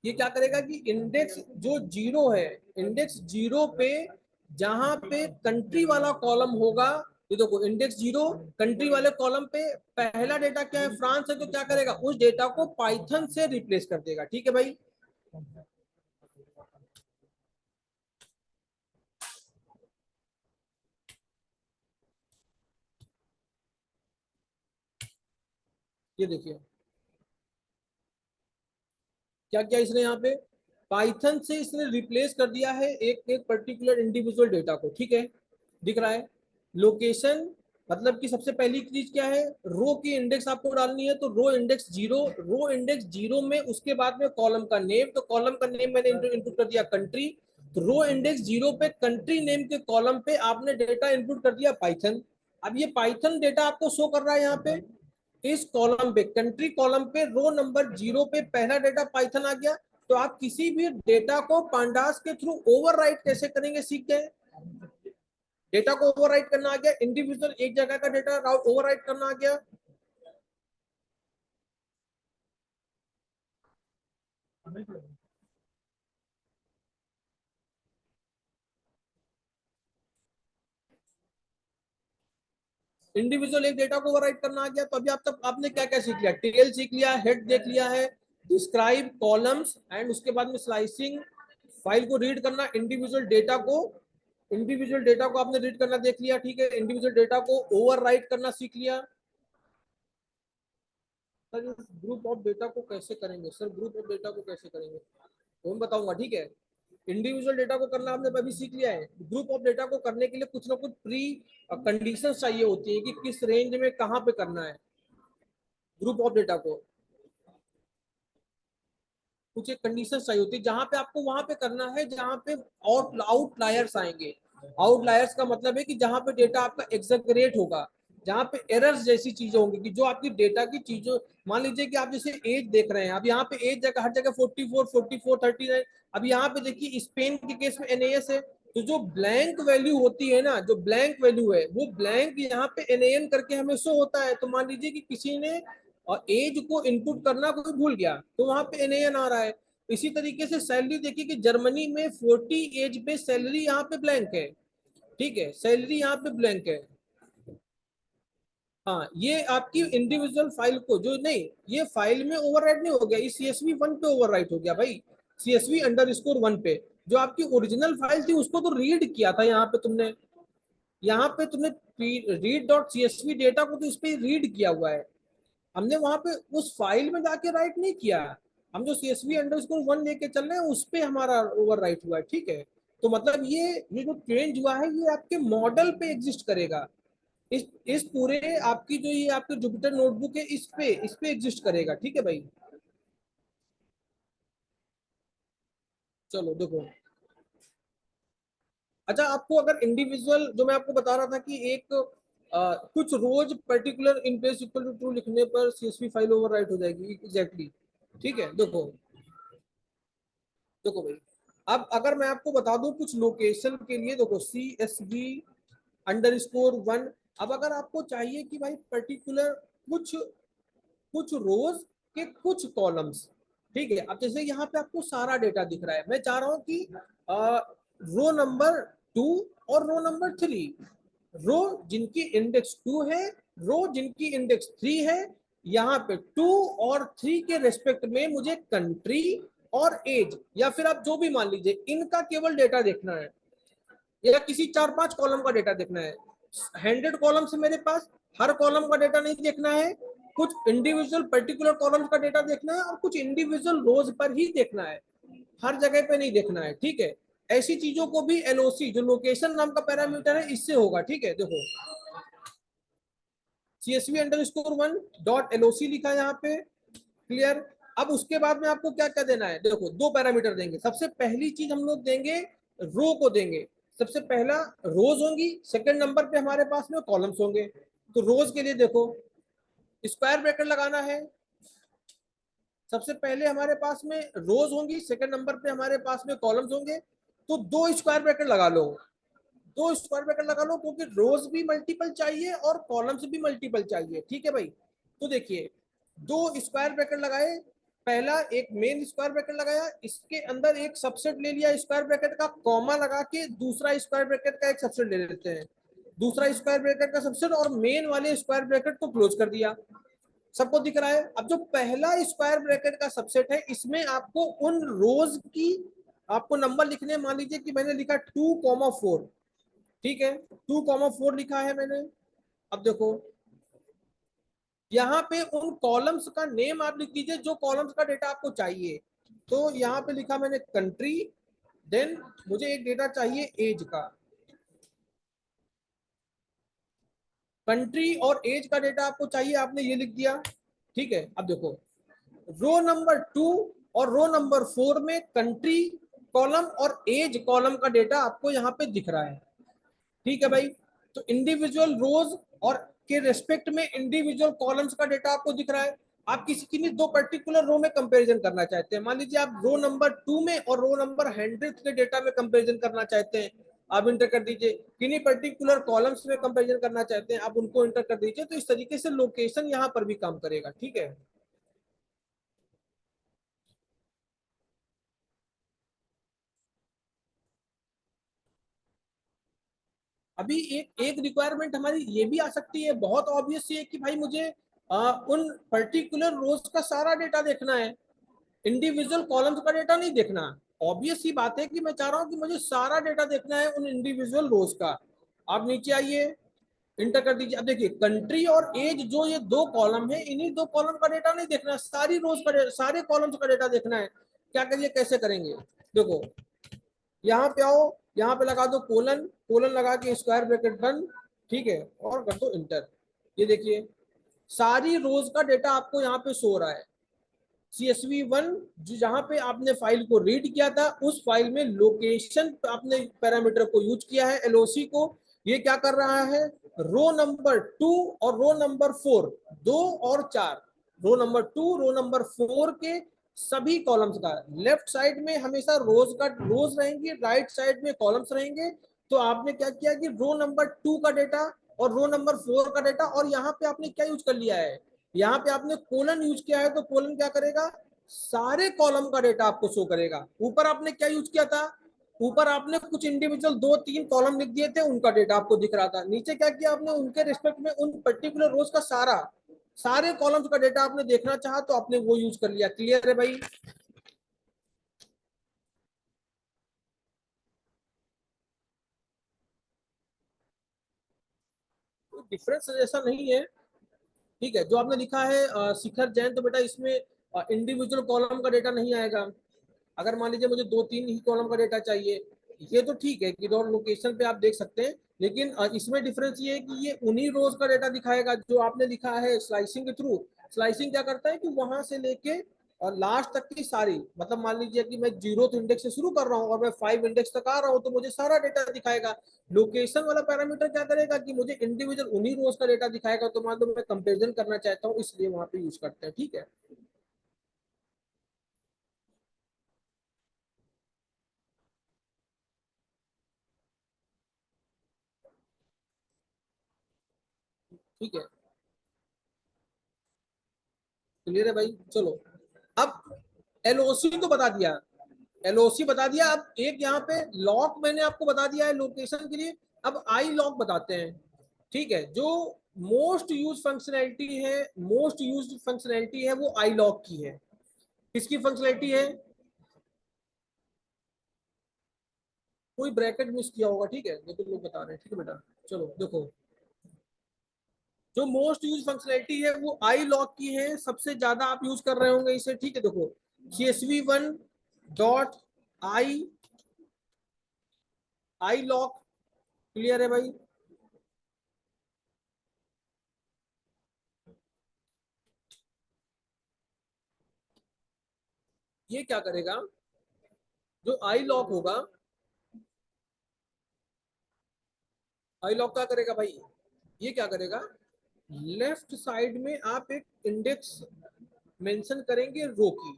Speaker 1: ये क्या करेगा कि इंडेक्स जो 0 है, इंडेक्स 0 पे जहां पे कंट्री वाला कॉलम होगा, ये देखो इंडेक्स 0 कंट्री वाले कॉलम पे पहला डेटा क्या है, फ्रांस है, तो क्या करेगा उस डेटा को पाइथन से रिप्लेस कर देगा, ठीक है भाई। ये देखिए क्या क्या इसने यहाँ पे पाइथन से इसने रिप्लेस कर दिया है एक एक पर्टिकुलर इंडिविजुअल डेटा को, ठीक है। दिख रहा है। लोकेशन मतलब कि सबसे पहली चीज क्या है, रो की इंडेक्स आपको डालनी है, तो रो इंडेक्स 0, रो इंडेक्स 0 में उसके बाद में कॉलम का नेम, तो कॉलम का नेम मैंने इनपुट कर दिया कंट्री। तो रो इंडेक्स 0 पे कंट्री नेम के कॉलम पे आपने डेटा इनपुट कर दिया पाइथन। अब ये पाइथन डेटा आपको शो कर रहा है यहाँ पे, इस कॉलम पे, कंट्री कॉलम पे रो नंबर 0 पे पहला डेटा पाइथन आ गया, तो आप किसी भी डेटा को पांडास के थ्रू ओवरराइट कैसे करेंगे सीख गए। डेटा को ओवरराइट करना आ गया, इंडिविजुअल एक जगह का डेटा ओवरराइट करना आ गया। इंडिविजुअल एक डेटा को ओवरराइट करना आ गया। तो अभी आप तक आपने क्या क्या सीख लिया, टेल सीख लिया, हेड देख लिया है, डिस्क्राइब, कॉलम्स, एंड उसके बाद में स्लाइसिंग, फाइल को रीड करना, इंडिविजुअल डेटा को आपने रीड करना देख लिया, ठीक है। इंडिविजुअल डेटा को ओवरराइट करना सीख लिया। सर ग्रुप ऑफ डेटा को कैसे करेंगे, सर ग्रुप ऑफ डेटा को कैसे करेंगे वो मैं बताऊंगा, ठीक है। इंडिविजुअल डेटा को करना आपने अभी सीख लिया है। ग्रुप ऑफ डेटा को करने के लिए कुछ ना कुछ प्री कंडीशंस चाहिए होती है कि किस रेंज में कहाँ पे करना है ग्रुप ऑफ डेटा को। कुछ एक कंडीशन चाहिए होती है जहां पे आपको वहां पे करना है जहां पे आउटलायर्स आएंगे। आउटलायर्स का मतलब है कि जहां पे डेटा आपका एग्जैगरेट होगा, जहां पे एरर्स जैसी चीजें होंगी कि जो आपकी डेटा की चीजों, मान लीजिए कि आप जैसे एज देख रहे हैं, अब यहाँ पे एज जगह हर जगह 44 44 39, अब यहाँ पे देखिए स्पेन के केस में एनएएस है, तो जो ब्लैंक वैल्यू होती है ना, जो ब्लैंक वैल्यू है वो ब्लैंक यहाँ पे एनएएन करके हमें शो होता है। तो मान लीजिए कि किसी ने और एज को इनपुट करना कोई भूल गया तो वहां पे एनएएन आ रहा है। इसी तरीके से सैलरी देखिए कि जर्मनी में 40 एज पे सैलरी यहाँ पे ब्लैंक है, ठीक है, सैलरी यहाँ पे ब्लैंक है। हाँ, ये आपकी इंडिविजुअल फाइल को जो नहीं, ये फाइल में ओवरराइट नहीं हो गया, ये CSV 1 पे ओवरराइट हो गया भाई, CSV_1 पे। जो आपकी ओरिजिनल फाइल थी उसको तो रीड किया था यहाँ पे तुमने, यहाँ पे तुमने read.csv डेटा को तो इस पे रीड किया हुआ है, हमने वहां पे उस फाइल में जाके राइट नहीं किया। हम जो CSV_1 लेके चल रहे हैं उस पे हमारा ओवर राइट हुआ है, ठीक है। तो मतलब ये जो चेंज हुआ है ये आपके मॉडल पे एग्जिस्ट करेगा, इस पूरे आपकी जो ये आपके जुपिटर नोटबुक है इस पे एग्जिस्ट करेगा, ठीक है भाई। चलो देखो, अच्छा आपको अगर इंडिविजुअल जो मैं आपको बता रहा था कि एक कुछ rows particular in place equal to true लिखने पर CSV फाइल ओवरराइट हो जाएगी, एग्जैक्टली ठीक है। देखो देखो भाई, अब अगर मैं आपको बता दूं कुछ लोकेशन के लिए, देखो CSV_1, अब अगर आपको चाहिए कि भाई पर्टिकुलर कुछ कुछ रोज के कुछ कॉलम्स, ठीक है। अब जैसे यहाँ पे आपको सारा डेटा दिख रहा है, मैं चाह रहा हूँ कि रो नंबर 2 और रो नंबर 3, रो जिनकी इंडेक्स 2 है, रो जिनकी इंडेक्स 3 है, यहाँ पे 2 और 3 के रेस्पेक्ट में मुझे कंट्री और एज, या फिर आप जो भी मान लीजिए, इनका केवल डेटा देखना है, या किसी 4-5 कॉलम का डेटा देखना है। 100 कॉलम से मेरे पास हर कॉलम का डेटा नहीं देखना है, कुछ इंडिविजुअल पर्टिकुलर कॉलम्स का डेटा देखना है और कुछ इंडिविजुअल रोज पर ही देखना है, हर जगह पे नहीं देखना है, ठीक है। ऐसी चीजों को भी LOC जो लोकेशन नाम का पैरामीटर है इससे होगा, ठीक है। देखो CSV_1 डॉट LOC लिखा है यहाँ पे, क्लियर। अब उसके बाद में आपको क्या क्या देना है, देखो दो पैरामीटर देंगे। सबसे पहली चीज हम लोग देंगे, रो को देंगे, सबसे पहला रोज होंगी, सेकंड नंबर पे हमारे पास में कॉलम्स होंगे। तो रोज के लिए देखो स्क्वायर ब्रैकेट लगाना है, सबसे पहले हमारे पास में रोज होंगी, सेकंड नंबर पे हमारे पास में कॉलम्स होंगे, तो दो स्क्वायर ब्रैकेट लगा लो, दो स्क्वायर ब्रैकेट लगा लो, क्योंकि रोज भी मल्टीपल चाहिए और कॉलम्स भी मल्टीपल चाहिए, ठीक है भाई। तो देखिए दो स्क्वायर ब्रैकेट लगाए, पहला एक मेन स्क्वायर ब्रैकेट लगाया, इसके अंदर एक सबसेट ले लिया स्क्वायर ब्रैकेट का, कॉमा लगा के दूसरा स्क्वायर ब्रैकेट का एक सबसेट ले लेते हैं, दूसरा स्क्वायर ब्रैकेट का सबसेट, और मेन वाले स्क्वायर ब्रैकेट को क्लोज कर दिया। सबको दिख रहा है। अब जो पहला स्क्वायर ब्रैकेट का सबसेट है इसमें आपको उन रोज की आपको नंबर लिखने, मान लीजिए कि मैंने लिखा 2,4, ठीक है, 2,4 लिखा है मैंने। अब देखो यहाँ पे उन कॉलम्स का नेम आप लिख दीजिए जो कॉलम्स का डेटा आपको चाहिए। तो यहाँ पे लिखा मैंने कंट्री, देन मुझे एक डेटा चाहिए एज का, कंट्री और एज का डेटा आपको चाहिए, आपने ये लिख दिया, ठीक है। अब देखो रो नंबर 2 और रो नंबर 4 में कंट्री कॉलम और एज कॉलम का डेटा आपको यहाँ पे दिख रहा है, ठीक है भाई। तो इंडिविजुअल रोज और के रेस्पेक्ट में इंडिविजुअल कॉलम्स का डेटा आपको दिख रहा है। आप किसी की दो पर्टिकुलर रो में कंपैरिजन करना चाहते हैं, मान लीजिए आप रो नंबर 2 में और रो नंबर 100 के डेटा में कंपैरिजन करना चाहते हैं, आप इंटर कर दीजिए। किन्हीं पर्टिकुलर कॉलम्स में कंपैरिजन करना चाहते हैं, आप उनको इंटर कर दीजिए। तो इस तरीके से लोकेशन यहाँ पर भी काम करेगा, ठीक है। अभी एक एक रिक्वायरमेंट हमारी ये भी आ सकती है, बहुत ऑब्वियस है कि भाई मुझे उन पर्टिकुलर रोज का सारा डेटा देखना है, इंडिविजुअल कॉलम्स का डेटा नहीं देखना। ऑब्वियस ही बात है कि मैं चाह रहा हूं कि मुझे सारा डेटा देखना है उन इंडिविजुअल रोज का। आप नीचे आइए, इंटर कर दीजिए। अब देखिए कंट्री और एज जो ये दो कॉलम है, इन्हीं दो कॉलम का डेटा नहीं देखना, सारी रोज का सारे कॉलम्स का डेटा देखना है। क्या करिए, कैसे करेंगे, देखो यहाँ पे आओ, यहाँ पे लगा दो कोलन, कोलन लगा के स्क्वायर ब्रैकेट बंद, ठीक है, और कर दो इंटर। ये देखिए सारी रोज का डेटा आपको यहाँ पे शो हो रहा है। CSV1 जो जहां पे आपने फाइल को रीड किया था, उस फाइल में लोकेशन आपने पैरामीटर को यूज किया है, LOC को। ये क्या कर रहा है, रो नंबर 2 और रो नंबर 4, 2 और 4, रो नंबर 2 रो नंबर 4 के सभी कॉलम्स का, लेफ्ट साइड में हमेशा रोज रहेंगी, राइट साइड में कॉलम्स रहेंगे। तो आपने क्या किया कि रो नंबर 2 का डेटा और रो नंबर 4 का डेटा, और यहाँ पे आपने क्या यूज कर लिया है, यहाँ पे आपने कोलन यूज किया है। तो कोलन क्या करेगा, सारे कॉलम का डेटा आपको शो करेगा। ऊपर आपने क्या यूज किया था, ऊपर आपने कुछ इंडिविजुअल 2-3 कॉलम लिख दिए थे, उनका डेटा आपको दिख रहा था। नीचे क्या किया आपने, उनके रिस्पेक्ट में उन पर्टिकुलर रोज का सारे कॉलम्स का डेटा आपने देखना चाहा तो आपने वो यूज कर लिया। क्लियर है भाई। डिफरेंस ऐसा नहीं है, ठीक है। जो आपने लिखा है शिखर जैन, तो बेटा इसमें इंडिविजुअल कॉलम का डेटा नहीं आएगा। अगर मान लीजिए मुझे 2-3 ही कॉलम का डेटा चाहिए, ये तो ठीक है कि और लोकेशन पे आप देख सकते हैं, लेकिन इसमें डिफरेंस ये है कि ये उन्हीं रोज का डेटा दिखाएगा जो आपने लिखा है स्लाइसिंग के थ्रू। स्लाइसिंग क्या करता है कि वहां से लेके और लास्ट तक की सारी, मतलब मान लीजिए कि मैं 0th इंडेक्स से शुरू कर रहा हूँ और मैं 5 इंडेक्स तक आ रहा हूँ, तो मुझे सारा डेटा दिखाएगा। लोकेशन वाला पैरामीटर क्या करेगा कि मुझे इंडिविजुअल उन्हीं रोज का डेटा दिखाएगा। तो मान लो मैं कंपेरिजन करना चाहता हूँ, इसलिए वहां पे यूज करते हैं, ठीक है। ठीक है, क्लियर है भाई, चलो। अब LOC तो बता दिया, LOC बता दिया। अब एक यहाँ पे लॉक मैंने आपको बता दिया है लोकेशन के लिए। अब आई लॉक बताते हैं, ठीक है। जो मोस्ट यूज फंक्शनैलिटी है वो आई लॉक की है। किसकी फंक्शनैलिटी है, कोई ब्रैकेट मिस किया होगा, ठीक है, ये तो लोग बता रहे हैं, ठीक है बेटा। चलो देखो, जो मोस्ट यूज फंक्शनैलिटी है वो आई लॉक की है, सबसे ज्यादा आप यूज कर रहे होंगे इसे, ठीक है। देखो CSV1 dot I lock, clear है भाई। ये क्या करेगा, जो आई लॉक होगा, आई लॉक क्या करेगा भाई, ये क्या करेगा, लेफ्ट साइड में आप एक इंडेक्स मेंशन करेंगे रो की,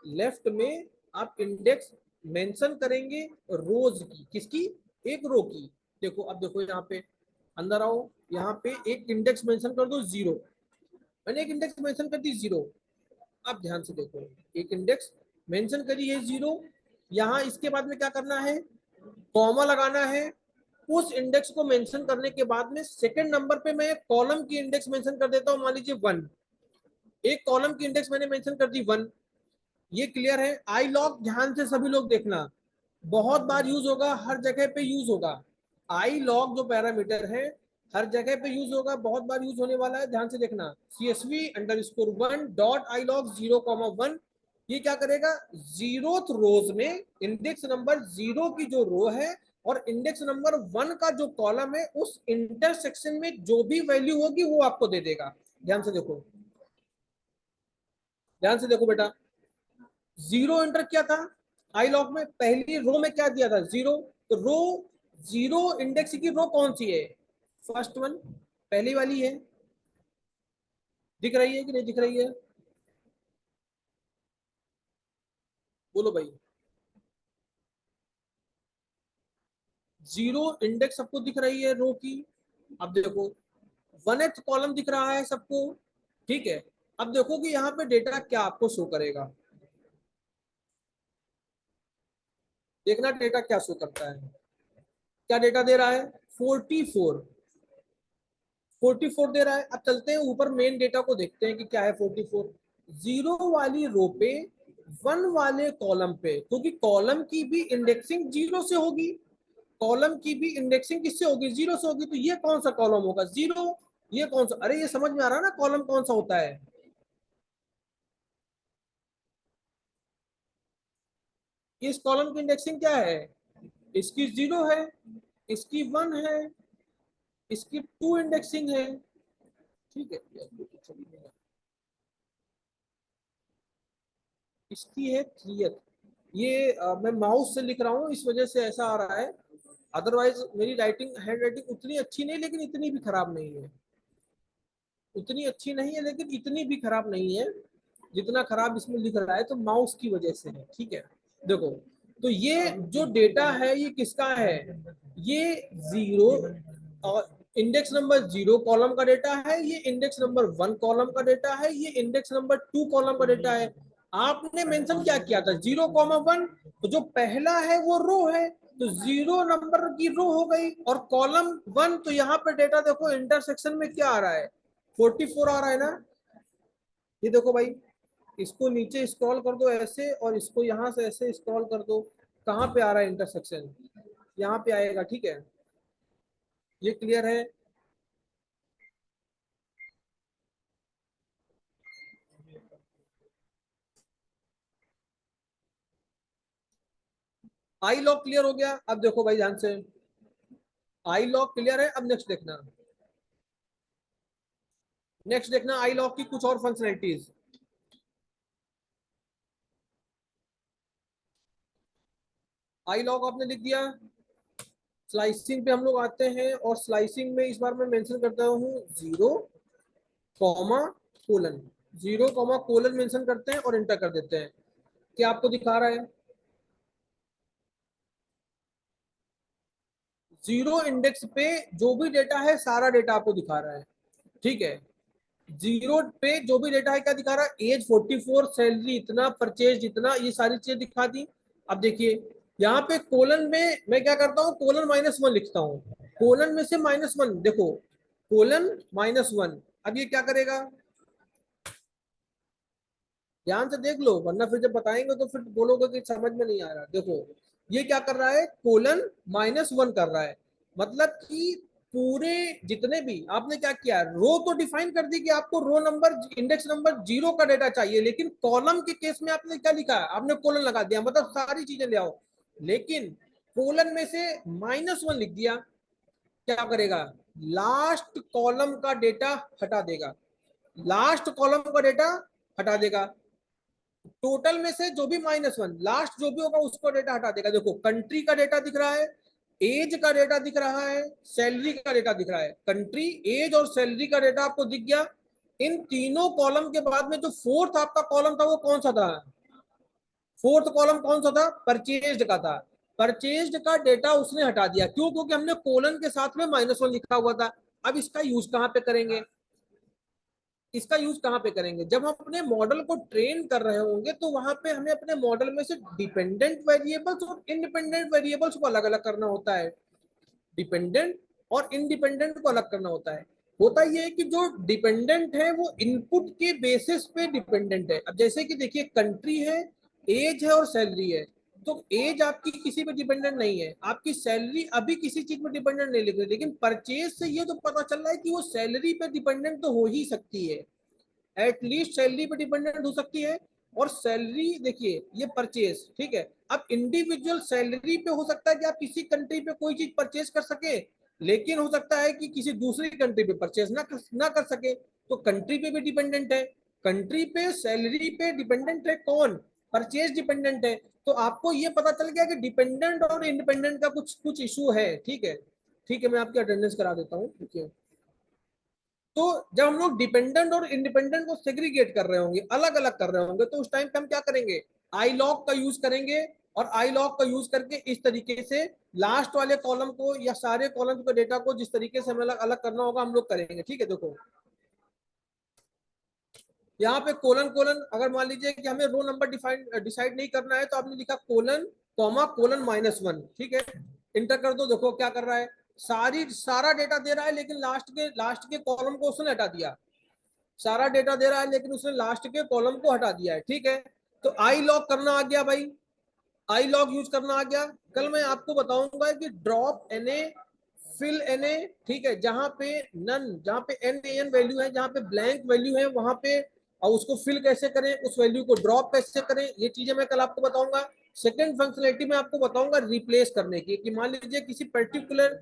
Speaker 1: लेफ्ट में आप इंडेक्स मेंशन करेंगे रोज की, किसकी, एक रो की। देखो अब देखो यहाँ पे, अंदर आओ, यहाँ पे एक इंडेक्स मेंशन कर दो 0, मैंने एक इंडेक्स मेंशन कर दी 0। अब ध्यान से देखो, एक इंडेक्स मेंशन करी है 0, यहाँ इसके बाद में क्या करना है, कॉमा लगाना है। उस इंडेक्स को मेंशन करने के बाद में सेकंड नंबर पे मैं कॉलम की इंडेक्स मेंशन कर देता हूं, मान लीजिए 1। एक कॉलम की इंडेक्स मैंने मेंशन कर दी 1। ये क्लियर है। आई लॉग ध्यान से सभी लोग देखना, बहुत बार यूज होगा, हर जगह पे यूज होगा। आई लॉग जो पैरामीटर है हर जगह पे यूज होगा, बहुत बार यूज होने वाला है, ध्यान से देखना। CSV_1 डॉट आई लॉग 0,1, ये क्या करेगा, 0th रोज में इंडेक्स नंबर 0 की जो रो है और इंडेक्स नंबर 1 का जो कॉलम है, उस इंटरसेक्शन में जो भी वैल्यू होगी वो आपको दे देगा। ध्यान से देखो, ध्यान से देखो बेटा, 0 एंटर किया था आई लॉग में, पहली रो में क्या दिया था 0। तो रो 0 इंडेक्स की रो कौन सी है, फर्स्ट वन। 0 इंटर किया था, 0 एंटर किया था, 0 रो में क्या दिया था 0। तो रो 0 इंडेक्स की रो कौन सी है, फर्स्ट वन। 0 रो 0 इंडेक्स की रो कौन सी है, सेकंड वन। 0 इंटर किया था, 0 रो 0 इंडेक्स की रो कौन सी है, फर्स्ट वन। पहली वाली है, दिख रही है कि नहीं दिख रही है? बोलो भाई। जीरो इंडेक्स सबको दिख रही है रो की। अब देखो, वन एथ कॉलम दिख रहा है सबको, ठीक है। अब देखो कि यहाँ पे डेटा क्या आपको शो करेगा, देखना डेटा क्या शो करता है। क्या डेटा दे रहा है? 44, 44 दे रहा है। अब चलते हैं ऊपर मेन डेटा को देखते हैं कि क्या है 44। जीरो वाली रो पे, वन वाले कॉलम पे, क्योंकि कॉलम की भी इंडेक्सिंग जीरो से होगी, कॉलम की भी इंडेक्सिंग किससे होगी? जीरो से होगी। तो ये कौन सा कॉलम होगा? जीरो। ये कौन सा, अरे ये समझ में आ रहा है ना कॉलम कौन सा होता है? इस कॉलम की इंडेक्सिंग क्या है? इसकी जीरो है, इसकी वन है, इसकी टू इंडेक्सिंग है, ठीक है। इसकी है थ्री। ये मैं माउस से लिख रहा हूँ इस वजह से ऐसा आ रहा है, अदरवाइज मेरी राइटिंग हैंड राइटिंग उतनी अच्छी नहीं, लेकिन इतनी भी खराब नहीं है। उतनी अच्छी नहीं है लेकिन इतनी भी खराब नहीं है जितना खराब इसमें लिख रहा है, तो माउस की वजह से है, ठीक है। देखो, तो ये जो डेटा है ये किसका है? ये जीरो और इंडेक्स नंबर जीरो कॉलम का डेटा है, ये इंडेक्स नंबर वन कॉलम का डेटा है, ये इंडेक्स नंबर टू कॉलम का डेटा है। आपने मेंशन क्या किया था? Zero comma one. तो जो पहला है वो रो है, तो जीरो नंबर की रो हो गई, और कॉलम वन, तो यहाँ पे डेटा देखो इंटरसेक्शन में क्या आ रहा है? 44 आ रहा है ना। ये देखो भाई, इसको नीचे स्क्रॉल कर दो ऐसे, और इसको यहाँ से ऐसे स्क्रॉल कर दो, कहाँ पे आ रहा है इंटरसेक्शन? यहाँ पे आएगा, ठीक है। ये क्लियर है? आई लॉक क्लियर हो गया। अब देखो भाई ध्यान से, आई लॉक क्लियर है। अब नेक्स्ट देखना, नेक्स्ट देखना आई लॉक की कुछ और फंक्शनलिटीज। आई लॉक आपने लिख दिया। स्लाइसिंग पे हम लोग आते हैं, और स्लाइसिंग में इस बार मैं मेंशन करता हूँ zero comma colon, zero comma colon mention करते हैं और इंटर कर देते हैं। क्या आपको दिखा रहा है? जीरो इंडेक्स पे जो भी डेटा है सारा डेटा आपको दिखा रहा है, ठीक है। जीरो पे जो भी डेटा है क्या दिखा रहा है? एज 44, सैलरी इतना, परचेज इतना, ये सारी चीजें दिखा दी। अब देखिए, यहाँ पे कोलन में मैं क्या करता हूँ? कोलन माइनस वन लिखता हूँ। कोलन में से माइनस वन, देखो, कोलन माइनस वन। अब ये क्या करेगा? ध्यान से देख लो, वरना फिर जब बताएंगे तो फिर बोलोगे कि समझ में नहीं आ रहा। देखो, ये क्या कर रहा है? कोलन माइनस वन कर रहा है, मतलब कि पूरे जितने भी आपने क्या किया, रो तो डिफाइन कर दी कि आपको row number index number zero का डेटा चाहिए, लेकिन कॉलम के केस में आपने क्या लिखा है? आपने कोलन लगा दिया, मतलब सारी चीजें ले आओ, लेकिन कोलन में से माइनस वन लिख दिया। क्या करेगा? लास्ट कॉलम का डेटा हटा देगा, लास्ट कॉलम का डेटा हटा देगा, टोटल में से जो भी माइनस वन, लास्ट जो भी होगा उसको डेटा हटा देगा। देखो, कंट्री का डेटा दिख रहा है, एज का डेटा दिख रहा है, सैलरी का डेटा दिख रहा है। कंट्री, एज और सैलरी का डेटा आपको दिख गया। इन तीनों कॉलम के बाद में जो फोर्थ आपका कॉलम था वो कौन सा था? फोर्थ कॉलम कौन सा था? परचेज्ड का था। परचेज्ड का डेटा उसने हटा दिया, क्यों? क्योंकि हमने कोलन के साथ में माइनस वन लिखा हुआ था। अब इसका यूज कहां पे करेंगे? इसका यूज कहां पे करेंगे? जब हम अपने मॉडल को ट्रेन कर रहे होंगे तो वहां पे हमें अपने मॉडल में से डिपेंडेंट वेरिएबल्स और इंडिपेंडेंट वेरिएबल्स को अलग अलग करना होता है। डिपेंडेंट और इंडिपेंडेंट को अलग करना होता है। होता यह है कि जो डिपेंडेंट है वो इनपुट के बेसिस पे डिपेंडेंट है। अब जैसे कि देखिए, कंट्री है, एज है और सैलरी है। तो एज आपकी किसी पे डिपेंडेंट नहीं है, आपकी सैलरी अभी किसी चीज में डिपेंडेंट नहीं लिख रही, लेकिन परचेज से ये तो पता चल रहा है कि वो सैलरी पे डिपेंडेंट तो हो ही सकती है, एटलीस्ट सैलरी पे डिपेंडेंट हो सकती है। और सैलरी देखिए, ये परचेज, ठीक है। अब इंडिविजुअल सैलरी पे हो सकता है कि आप किसी कंट्री पे कोई चीज परचेज कर सके, लेकिन हो सकता है कि किसी दूसरी कंट्री पे परचेज ना कर सके, तो कंट्री पे भी डिपेंडेंट है। कंट्री पे सैलरी पे डिपेंडेंट है कौन? परचेज डिपेंडेंट है। तो आपको ये पता चल गया कि डिपेंडेंट और इंडिपेंडेंट का कुछ कुछ इशू है, ठीक है। ठीक है, मैं आपकी अटेंडेंस करा देता हूँ, ठीक है। तो जब हम लोग डिपेंडेंट और इंडिपेंडेंट को सेग्रीगेट कर रहे होंगे, अलग अलग कर रहे होंगे, तो उस टाइम पे हम क्या करेंगे, आई लॉग का यूज करेंगे। और आई लॉग का यूज करके इस तरीके से लास्ट वाले कॉलम को या सारे कॉलम के डेटा को जिस तरीके से हमें अलग अलग करना होगा हम लोग करेंगे। ठीक है, देखो यहाँ पे कोलन कोलन, अगर मान लीजिए कि हमें रो नंबर डिसाइड नहीं करना है, तो आपने लिखा कोलन कॉमा कोलन -1। ठीक है, इंटर कर दो, देखो क्या कर रहा है, सारा डेटा दे रहा है, लेकिन लास्ट के कॉलम को उसने हटा दिया। सारा डेटा दे रहा है लेकिन उसने लास्ट के कॉलम को हटा दिया है। ठीक है, तो आई लॉग करना आ गया भाई, आई लॉग यूज करना आ गया। कल मैं आपको बताऊंगा कि drop N A, fill N A. ठीक है, जहां पे नन, जहां पे एन ए एन वैल्यू है, जहां पे ब्लैंक वैल्यू है, वहां पे और उसको फिल कैसे करें, उस वैल्यू को ड्रॉप कैसे करें, ये चीजें मैं कल आपको बताऊंगा। सेकंड फंक्शनलिटी में आपको बताऊंगा रिप्लेस करने की, कि मान लीजिए किसी पर्टिकुलर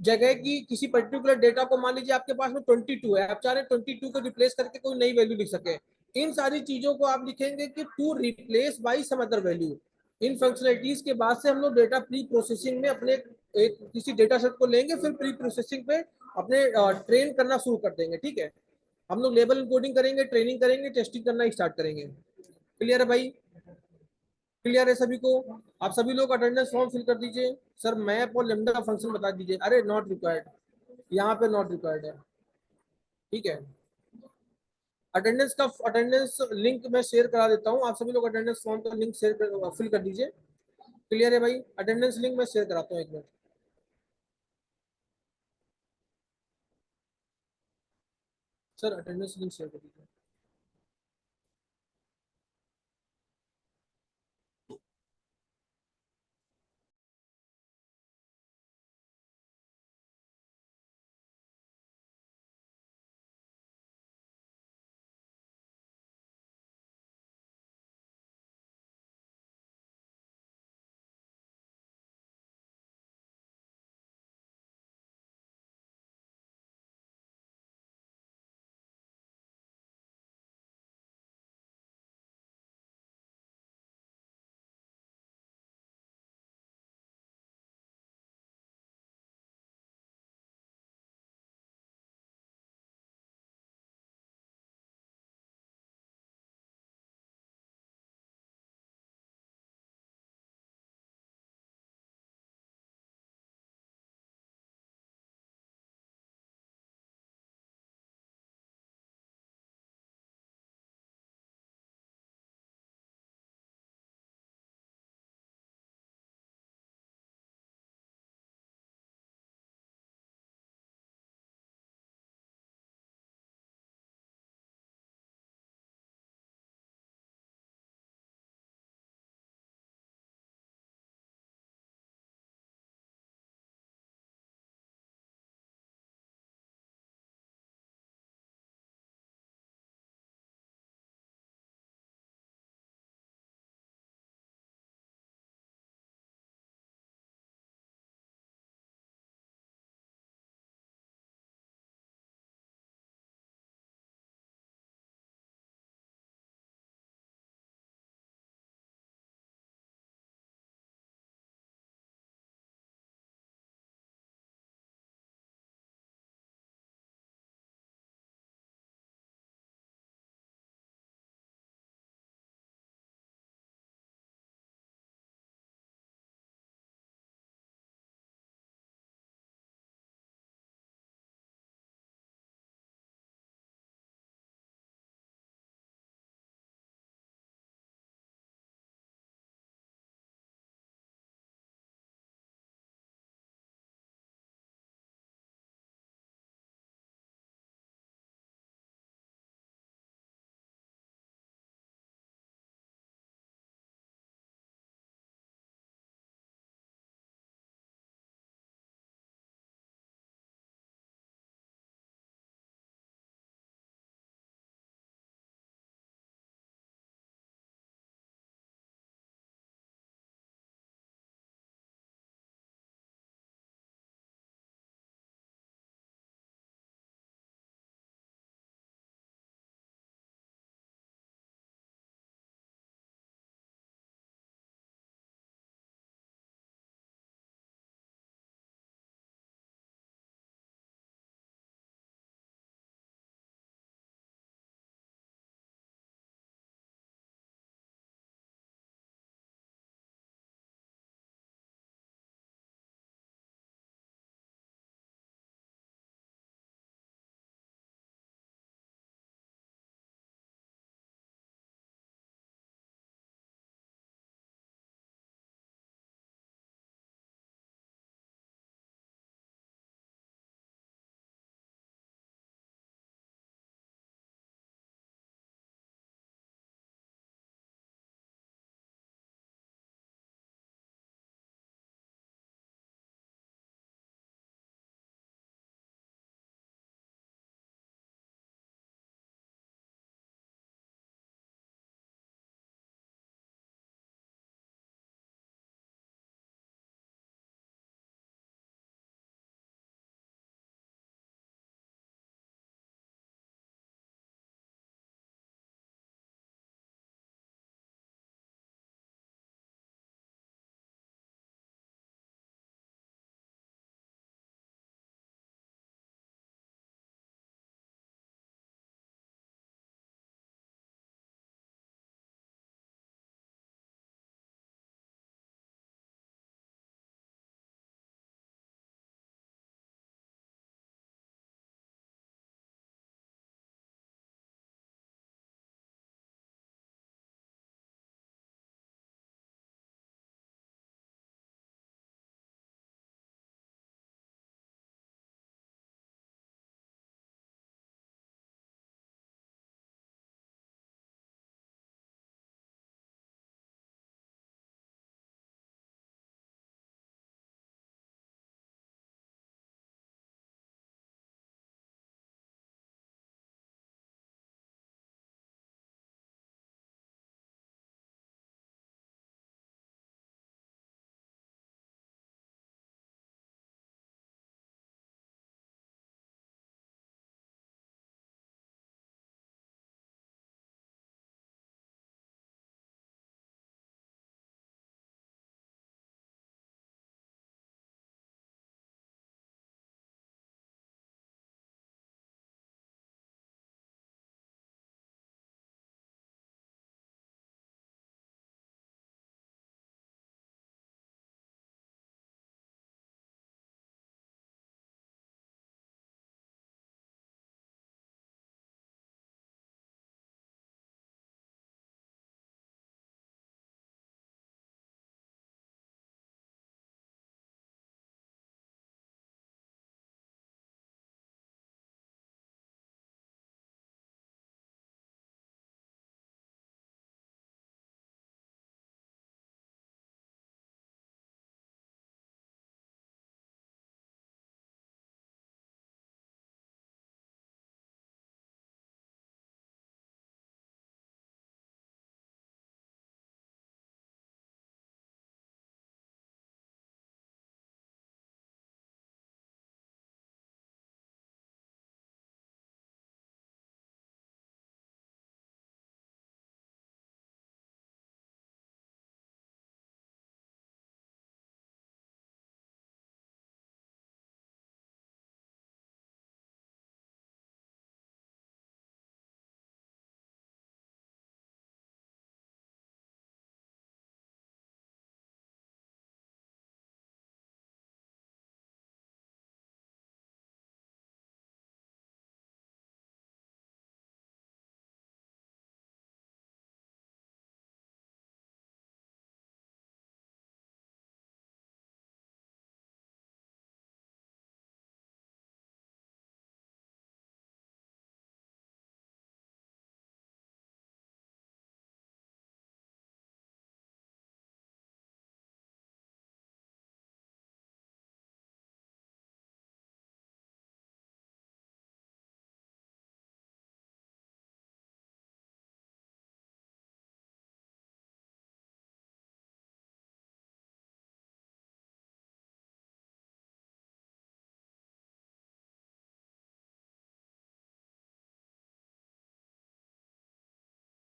Speaker 1: जगह की किसी पर्टिकुलर डेटा को, मान लीजिए आपके पास में 22 है, आप चाह रहे हैं 22 को रिप्लेस करके कोई नई वैल्यू लिख सके। इन सारी चीजों को आप लिखेंगे कि to replace by some other value. इन फंक्शनलिटीज के बाद से हम लोग डेटा प्री प्रोसेसिंग में अपने एक किसी डेटा सेट को लेंगे, फिर प्री प्रोसेसिंग पे अपने ट्रेन करना शुरू कर देंगे। ठीक है, हम लोग लेबल इंकोडिंग करेंगे, ट्रेनिंग करेंगे, टेस्टिंग करना स्टार्ट करेंगे। क्लियर है भाई? क्लियर है सभी को? आप सभी लोग अटेंडेंस फॉर्म फिल कर दीजिए। सर मैप और लेमडा का फंक्शन बता दीजिए। अरे नॉट रिक्वायर्ड, यहाँ पे नॉट रिक्वायर्ड है। ठीक है, अटेंडेंस लिंक मैं शेयर करा देता हूँ, आप सभी लोग अटेंडेंस फॉर्म का लिंक फिल कर दीजिए। क्लियर है भाई? अटेंडेंस लिंक मैं शेयर कराता हूँ, एक minute. Sir attendance link share कर दीजिए।